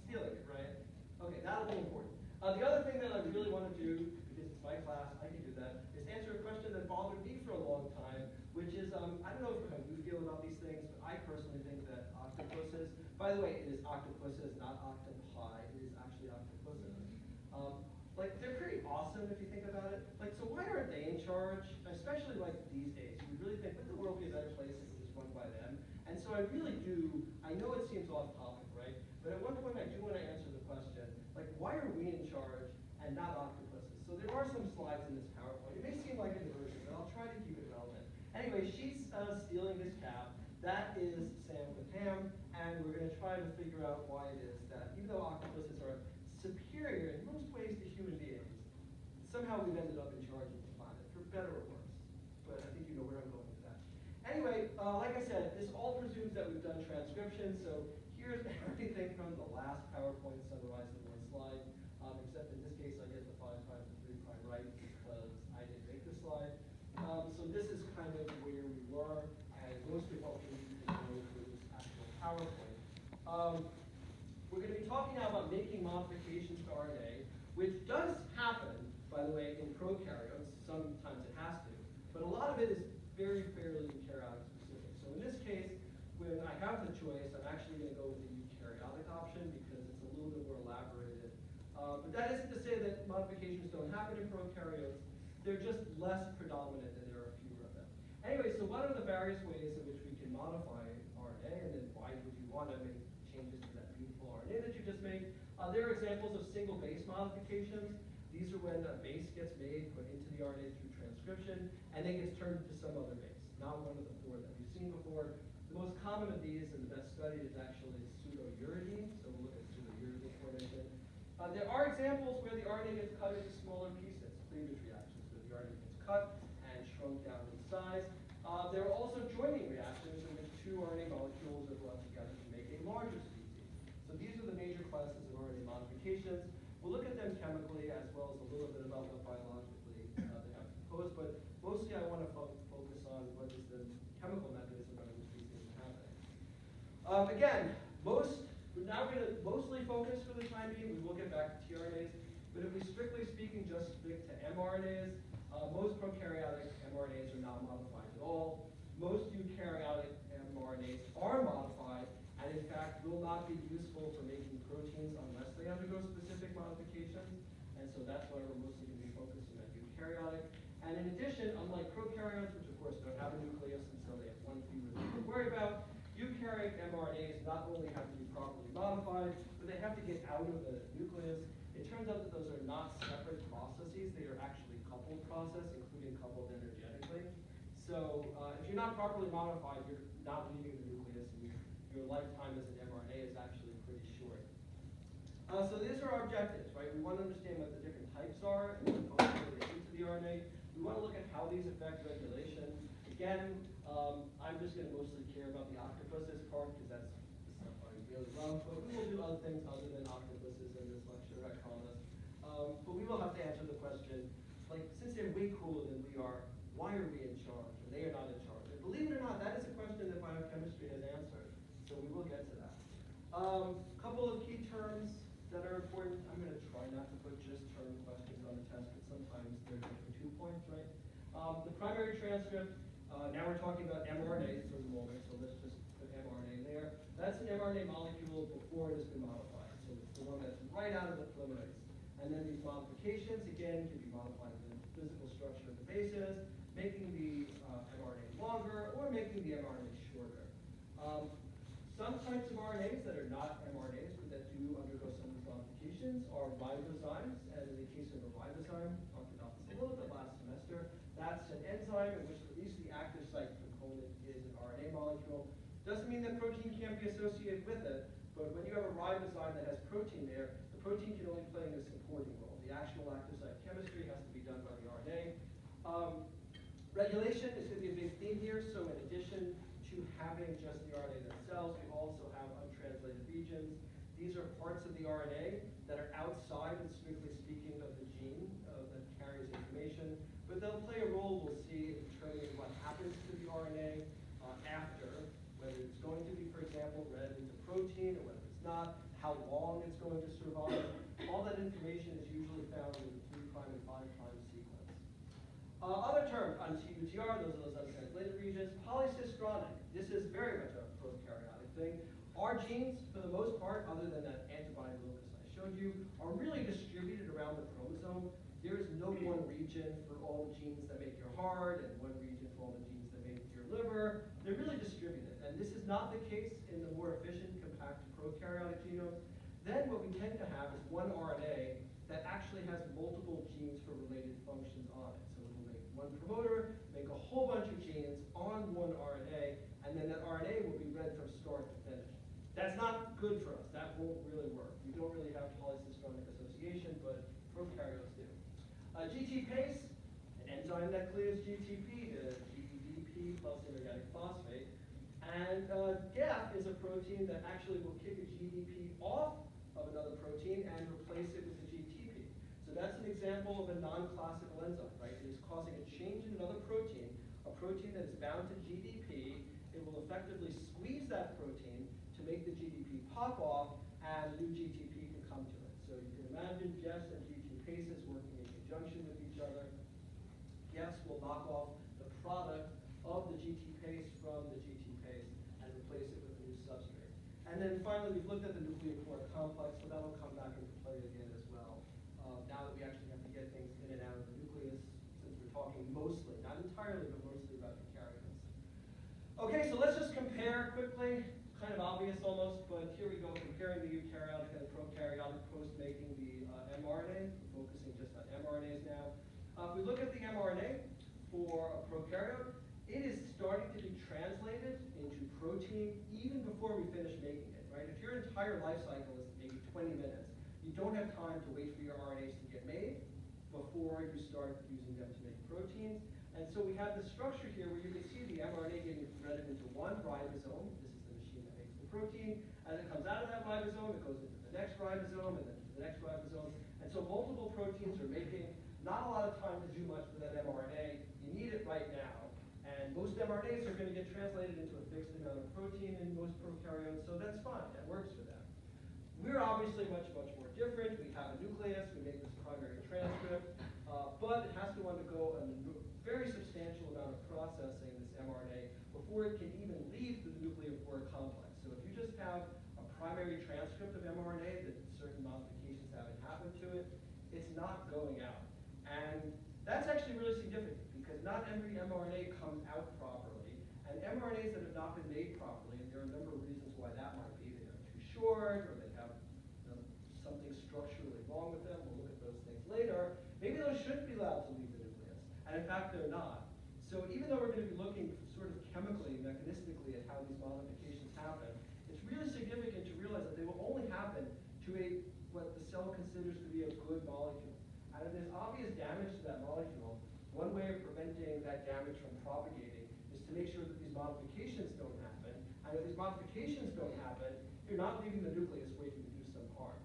S1: stealing it, right? Okay, that'll be important. The other thing that I really want to do, because it's my class, I can do that, is answer a question that bothered me for a long time, which is, I don't know how you feel about these things, but I personally think that octopuses, by the way, it is octopuses, not octopi, it is actually octopuses. They're pretty awesome if you think about it. So why aren't they in charge, especially these days? You would really think, wouldn't the world be a better place if it was run by them? And so I really do, I know it seems off topic, right? But at one point I do want to answer the question, why are we in charge and not octopuses? So there are some slides in this PowerPoint. It may seem like a diversion, but I'll try to keep it relevant. Anyway, she's stealing this cap. That is Sam with ham, and we're going to try to figure out why it is that even though octopuses are superior in most ways to human beings, somehow we've ended up in charge of the planet, for better or worse. But I think you know where I'm going with that. Anyway, like I said, this all presumes that we've done transcription, so here's everything from the last PowerPoint summarized in one slide, except in this case I get the 5' and 3' right because I didn't make the slide. So this is kind of where we were, and mostly what we need to know for this actual PowerPoint. We're going to be talking now about making modifications to RNA, which does happen, by the way, in prokaryotes. Sometimes it has to, but a lot of it is fairly eukaryotic specific. So in this case, when I have the choice, I'm actually going to go with the eukaryotic option because it's a little bit more elaborated. But that isn't to say that modifications don't happen in prokaryotes. They're just less predominant and there are fewer of them. Anyway, so what are the various ways in which we can modify RNA, and then why would you want to make changes to that beautiful RNA that you just made? There are examples of single base modifications. These are when a base gets made, put into the RNA through transcription, and then gets turned into some other base, not one of the four that we've seen before. The most common of these and the best studied is actually pseudouridine, so we'll look at pseudouridine formation. There are examples where the RNA gets cut into smaller pieces, cleavage reactions, where the RNA gets cut and shrunk down in size. There are also joining reactions in which two RNA molecules are brought together to make a larger species. So these are the major classes of RNA modifications. We'll look at them chemically as well as a little bit about what biologically they have proposed, but mostly I want to focus on what is the chemical mechanism under which these things are happening. Again, we're now going to mostly focus for the time being. We will get back to tRNAs, but if we strictly speaking just stick to mRNAs, most prokaryotic mRNAs are not modified at all. Most eukaryotic mRNAs are modified, and in fact will not be useful for making proteins unless they undergo specific modifications. And so that's why we're mostly going to be focusing on eukaryotic. And in addition, unlike prokaryotes, which of course don't have a nucleus, and so they have one fewer thing to worry about, eukaryotic mRNAs not only have to be properly modified, but they have to get out of the nucleus. It turns out that those are not separate processes. They are actually coupled process, including coupled energetically. So if you're not properly modified, you're not leaving the nucleus, and your lifetime as an mRNA is actually pretty short. So these are our objectives, right? We want to understand what the different types are and the functions related to the RNA. We want to look at how these affect regulation. Again, I'm just going to mostly care about the octopuses part because that's the stuff I really love. But we will do other things other than octopuses in this lecture, I promise. But we will have to answer the question, since they're way cooler than we are, why are we in charge? And they are not in charge. right? The primary transcript, now we're talking about mRNA for the moment, so let's just put mRNA there. That's an mRNA molecule before it has been modified, so it's the one that's right out of the polymerase. And then these modifications, again, can be modifying the physical structure of the bases, making the mRNA longer, or making the mRNA shorter. Some types of RNAs that are not mRNAs, but that do undergo some of these modifications are ribozymes, and in the case of a ribozyme, talked about this a little bit last semester, that's an enzyme in which at least the active site component is an RNA molecule. Doesn't mean that protein can't be associated with it, but when you have a ribozyme that has protein there, the protein can only play in a supporting role. The actual active site chemistry has to be done by the RNA. Regulation is going to be a big theme here, so in addition to having just the RNA themselves, we also have untranslated regions. These are parts of the RNA that are outside, and strictly speaking, of the gene that carries information, but they'll play a role, we'll see, in determining what happens to the RNA after, whether it's going to be, for example, read into protein, or whether it's not, how long it's going to survive. All that information is usually found in the 3' and 5' sequence. Other terms on CUTR, those are those untranslated regions. Polycistronic, this is very much a prokaryotic thing. Our genes, for the most part, other than that antibody locus I showed you, are really distributed around the chromosome. There is no one region for all the genes that make your heart, and one region for all the genes that make your liver. They're really distributed, and this is not the case in the more efficient, compact prokaryotic genomes. Then what we tend to have is one RNA that actually has multiple genes for related functions on it. So it'll make one promoter, make a whole bunch of genes on one RNA, and then that RNA will be read from start to finish. That's not good for us. That won't really work. We don't really have polycistronic association, but prokaryotes do. GTPase, an enzyme that clears GTP, GDP plus inorganic phosphate. And GAP is a protein that actually will kick a GDP off of another protein and replace it with a GTP. So that's an example of a non-classical enzyme, right? It is causing a change in another protein, a protein that is bound to GDP. It will effectively squeeze that protein to make the GDP pop off, and new GTP can come to it. So you can imagine GEFs and GTPases working in conjunction with each other. GEFs will knock off the product of the GTPase from the GTPase and replace it with a new substrate. And then finally, we've looked at the nucleophoric complex, so that'll come back into play again as well. Now that we actually have to get things in and out of the nucleus, since we're talking mostly, not entirely, but mostly about eukaryotes. Okay, so let's just compare quickly. Kind of obvious almost, but here we go, comparing the eukaryotic and the prokaryotic post-making the mRNA. We're focusing just on mRNAs now. If we look at the mRNA for a prokaryote, it is starting to be translated into protein even before we finish making it, right? If your entire life cycle is maybe 20 minutes, you don't have time to wait for your RNAs to get made before you start using them to make proteins. And so we have this structure here where you can see the mRNA getting threaded into one ribosome. This is the machine that makes the protein. As it comes out of that ribosome, it goes into the next ribosome, and then to the next ribosome. And so multiple proteins are making not a lot of time to do much for that mRNA. You need it right now. And most mRNAs are going to get translated into a fixed amount of protein in most prokaryotes, so that's fine. That works for them. We're obviously much, much more different. We have a nucleus. We make this primary transcript. But it has to undergo a very substantial amount of processing, this mRNA, before it can even leave the nucleophoric complex. So if you just have a primary transcript of mRNA that certain modifications haven't happened to it, it's not going out. And that's actually really significant, because not every mRNA comes out properly. And mRNAs that have not been made properly, and there are a number of reasons why that might be. They are too short, or they have something structurally wrong with them. We'll look at those things later. Maybe those shouldn't be allowed to leave the nucleus. And in fact, they're not. So even though we're going to be looking sort of chemically, mechanistically at how these modifications happen, it's really significant to realize that they will only happen to what the cell considers to be a good molecule. And if there's obvious damage to that molecule, one way of preventing that damage from propagating is to make sure that these modifications don't happen. And if these modifications don't happen, you're not leaving the nucleus where you can do some harm.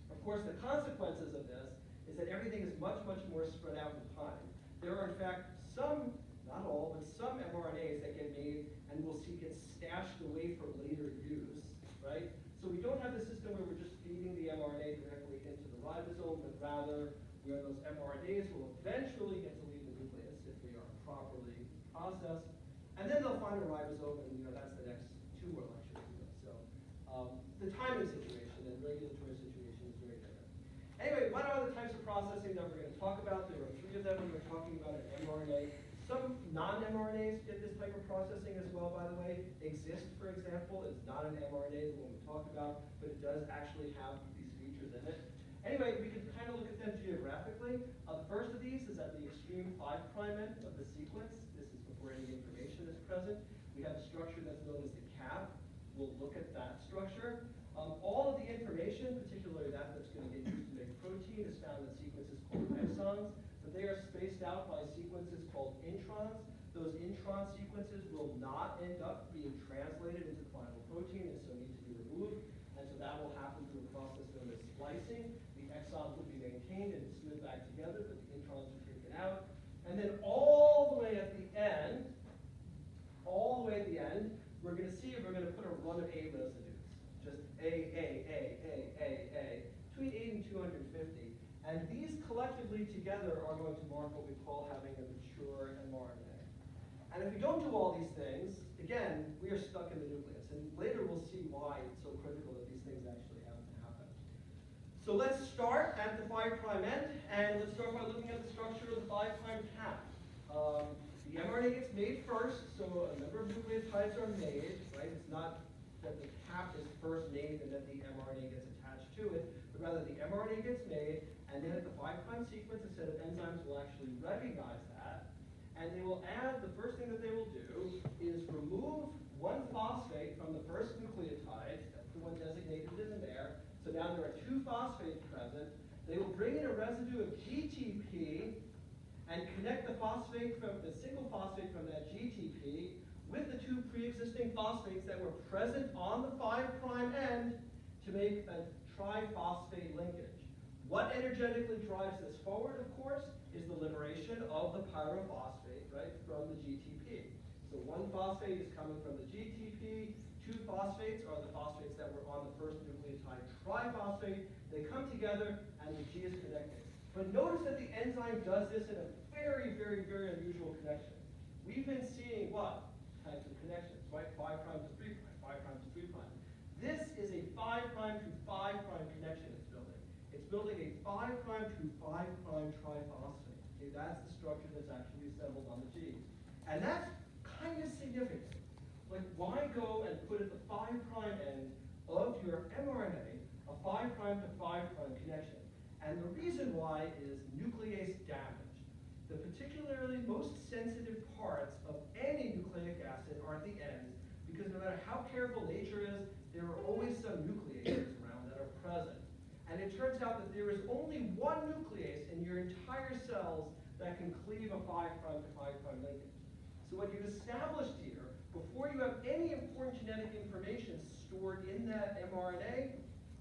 S1: Of course, the consequences of this is that everything is much, much more spread out in time. There are, in fact, some, not all, but some mRNAs that get made and we'll see get stashed away for later use, right? So we don't have the system where we're just feeding the mRNA directly into the ribosome, but rather where those mRNAs will eventually get to leave the nucleus. process. And then they'll find a ribosome, and that's the next 2 more lectures. So the timing situation and regulatory situation is very different. Anyway, what are the types of processing that we're going to talk about? There are 3 of them we're talking about in mRNA. Some non-mRNAs get this type of processing as well, by the way. Exist, for example, is not an mRNA, the one we talk about, but it does actually have these features in it. Anyway, we can kind of look at them geographically. The first of these is at the extreme 5' end of the sequence. This is before any information is present. We have a structure that's known as the cap. We'll look at that structure. All of the information, particularly that's going to get used to make protein, is found in sequences called exons, but they are spaced out by sequences called introns. Those intron sequences will not end up being translated into the final protein, and so need to be removed. And so that will happen through a process known as splicing. The exons will be maintained and smoothed back together, but the introns are taken out. And then all the way at the end, we're going to see if we're going to put a run of A residues. Just A, between 8 and 250. And these collectively together are going to mark what we call having a mature mRNA. And if we don't do all these things, again, we are stuck in the nucleus. And later we'll see why it's so critical that these things actually have to happen. So let's start at the 5' end, and let's start by looking at the structure of the 5' cap. The mRNA gets made first, so a number of nucleotides are made, right? It's not that the cap is first made and then the mRNA gets attached to it, but rather the mRNA gets made, and then at the 5' sequence, a set of enzymes will actually recognize that, and they will add, the first thing that they will do is remove 1 phosphate from the first nucleotide. That's the one designated in there. So now there are 2 phosphates present. They will bring in a residue of GTP and connect the phosphate from the single phosphate from that GTP with the 2 pre-existing phosphates that were present on the 5' end to make a triphosphate linkage. What energetically drives this forward, of course, is the liberation of the pyrophosphate, right, from the GTP. So 1 phosphate is coming from the GTP, 2 phosphates are the phosphates that were on the first nucleotide triphosphate. They come together and the G is connected. But notice that the enzyme does this in a very, very, very unusual connection. We've been seeing what types of connections, right? 5' to 3', 5' to 3'. This is a 5' to 5' connection it's building. It's building a 5' to 5' triphosphate. Okay, that's the structure that's actually assembled on the G. And that's kind of significant. Like, why go and put at the 5' end of your mRNA a 5' to 5' connection? And the reason why is nuclease damage. The particularly most sensitive parts of any nucleic acid are at the ends, because no matter how careful nature is, there are always some nucleases around that are present. And it turns out that there is only 1 nuclease in your entire cells that can cleave a 5' to 5' linkage. So what you've established here, before you have any important genetic information stored in that mRNA,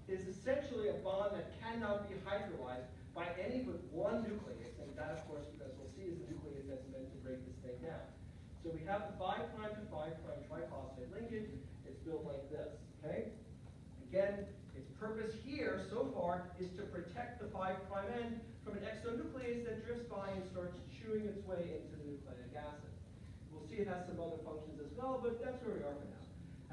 S1: is essentially a bond that cannot be hydrolyzed by any but 1 nuclease. And that, of course, because we'll see, is the nuclease that's meant to break this thing down. So we have the 5' to 5' triphosphate linkage. It's built like this, okay? Again, its purpose here, so far, is to protect the 5' end from an exonuclease that drifts by and starts chewing its way into the nucleic acid. We'll see it has some other functions as well, but that's where we are for now.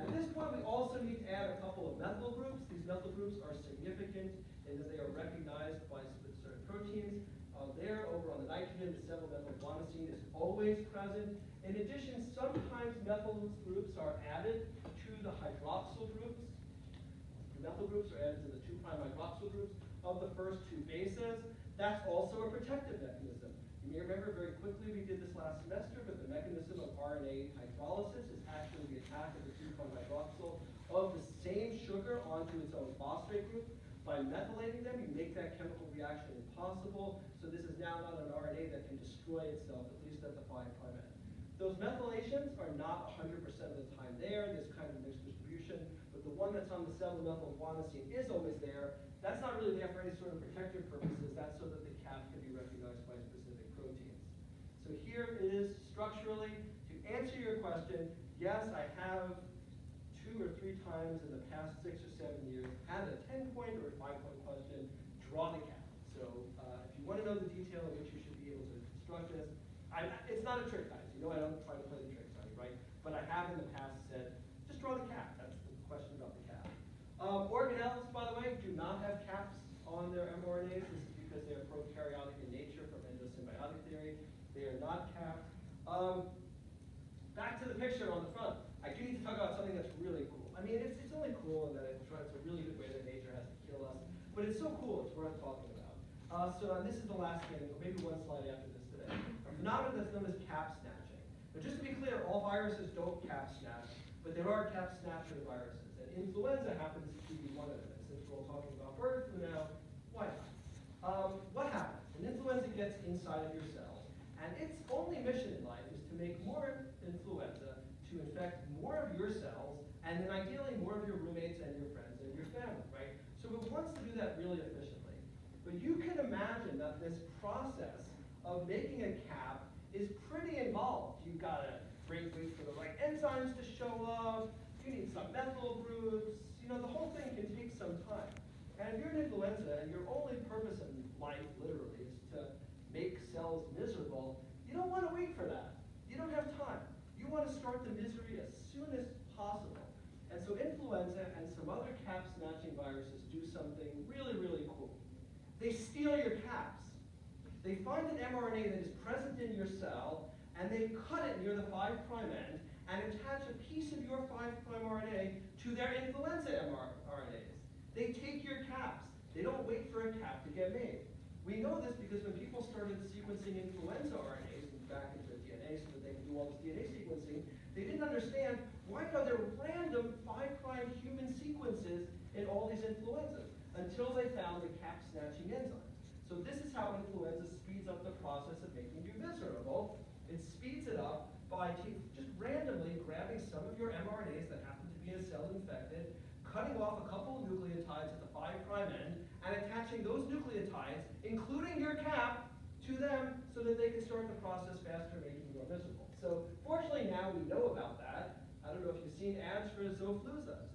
S1: At this point, we also need to add a couple of methyl groups. These methyl groups are significant in that they are recognized by certain proteins. There, over on the nitrogen, the 7-methylguanosine is always present. In addition, sometimes methyl groups are added to the hydroxyl groups. The methyl groups are added to the 2' hydroxyl groups of the first 2 bases. That's also a protective mechanism. You may remember very quickly we did this last semester, but the mechanism of RNA hydrolysis is actually the attack of the 2' hydroxyl of the same sugar onto its own phosphate group. By methylating them, you make that chemical reaction impossible, so this is now not an RNA that can destroy itself, at least at the 5' end. Those methylations are not 100% of the time there. There's kind of a mixed distribution, but the one that's on the 7-methylguanosine is always there. That's not really there for any sort of protective purposes. That's so that the cap can be recognized by specific proteins. So here it is structurally. To answer your question, yes, I have 2 or 3 times in the past 6 or 7 years had a 10-point or a 5-point question, draw the cap. So if you want to know the detail in which you should be able to construct this, it's not a trick, guys. You know I don't try to play the tricks on you, right? But I have in the past said, just draw the cap. That's the question about the cap. Organelles, by the way, do not have caps on their mRNAs. This is because they are prokaryotic in nature from endosymbiotic theory. They are not capped. Back to the picture on the front. I do need to talk about something that's really cool. I mean, it's only cool in that it's a really good way that nature has to kill us. But it's so cool, it's worth talking about. And this is the last thing, or maybe one slide after this today. A phenomenon that's known as cap snatching. But just to be clear, all viruses don't cap snatch, but there are cap snatcher viruses. And influenza happens to be one of them. And since we're all talking about bird flu now, why not? What happens? An influenza gets inside of your cells, and its only mission in life is to make more influenza to infect more of your cells, and then ideally more of your roommates and your friends and your family, right? So it wants to do that really efficiently. But you can imagine that this process of making a cap is pretty involved. You've got to wait for the right enzymes to show up, you need some methyl groups, the whole thing can take some time. And if you're an influenza and your only purpose in life, literally, is to make cells miserable, you don't want to wait for that. You don't have time. You want to start the misery as soon as possible. And so influenza and some other cap-snatching viruses do something really, really cool. They steal your caps. They find an mRNA that is present in your cell, and they cut it near the 5' end and attach a piece of your 5' RNA to their influenza mRNAs. They take your caps. They don't wait for a cap to get made. We know this because when people started sequencing influenza RNAs back into DNA so that they could do all this DNA sequencing, they didn't understand why are there random 5' human sequences in all these influenzas until they found the cap-snatching enzymes. So this is how influenza speeds up the process of making you miserable. It speeds it up by just randomly grabbing some of your mRNAs that happen to be in a cell infected, cutting off a couple of nucleotides at the 5' end, and attaching those nucleotides, including your cap, to them so that they can start the process faster, making you more miserable. So fortunately now we know about that. I don't know if you've seen ads for Zofluza.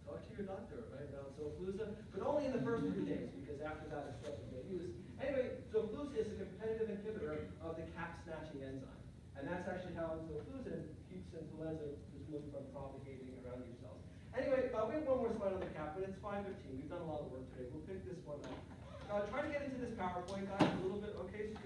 S1: Talk to your doctor, right, about Zofluza, but only in the first few days, because after that it doesn't get used. Anyway, Zofluza is a competitive inhibitor of the cap-snatching enzyme. And that's actually how Zofluza keeps influenza from propagating around your cells. Anyway, we have one more slide on the cap, but it's 5:15. We've done a lot of work today. We'll pick this one up. Try to get into this PowerPoint, guys, a little bit. Okay, so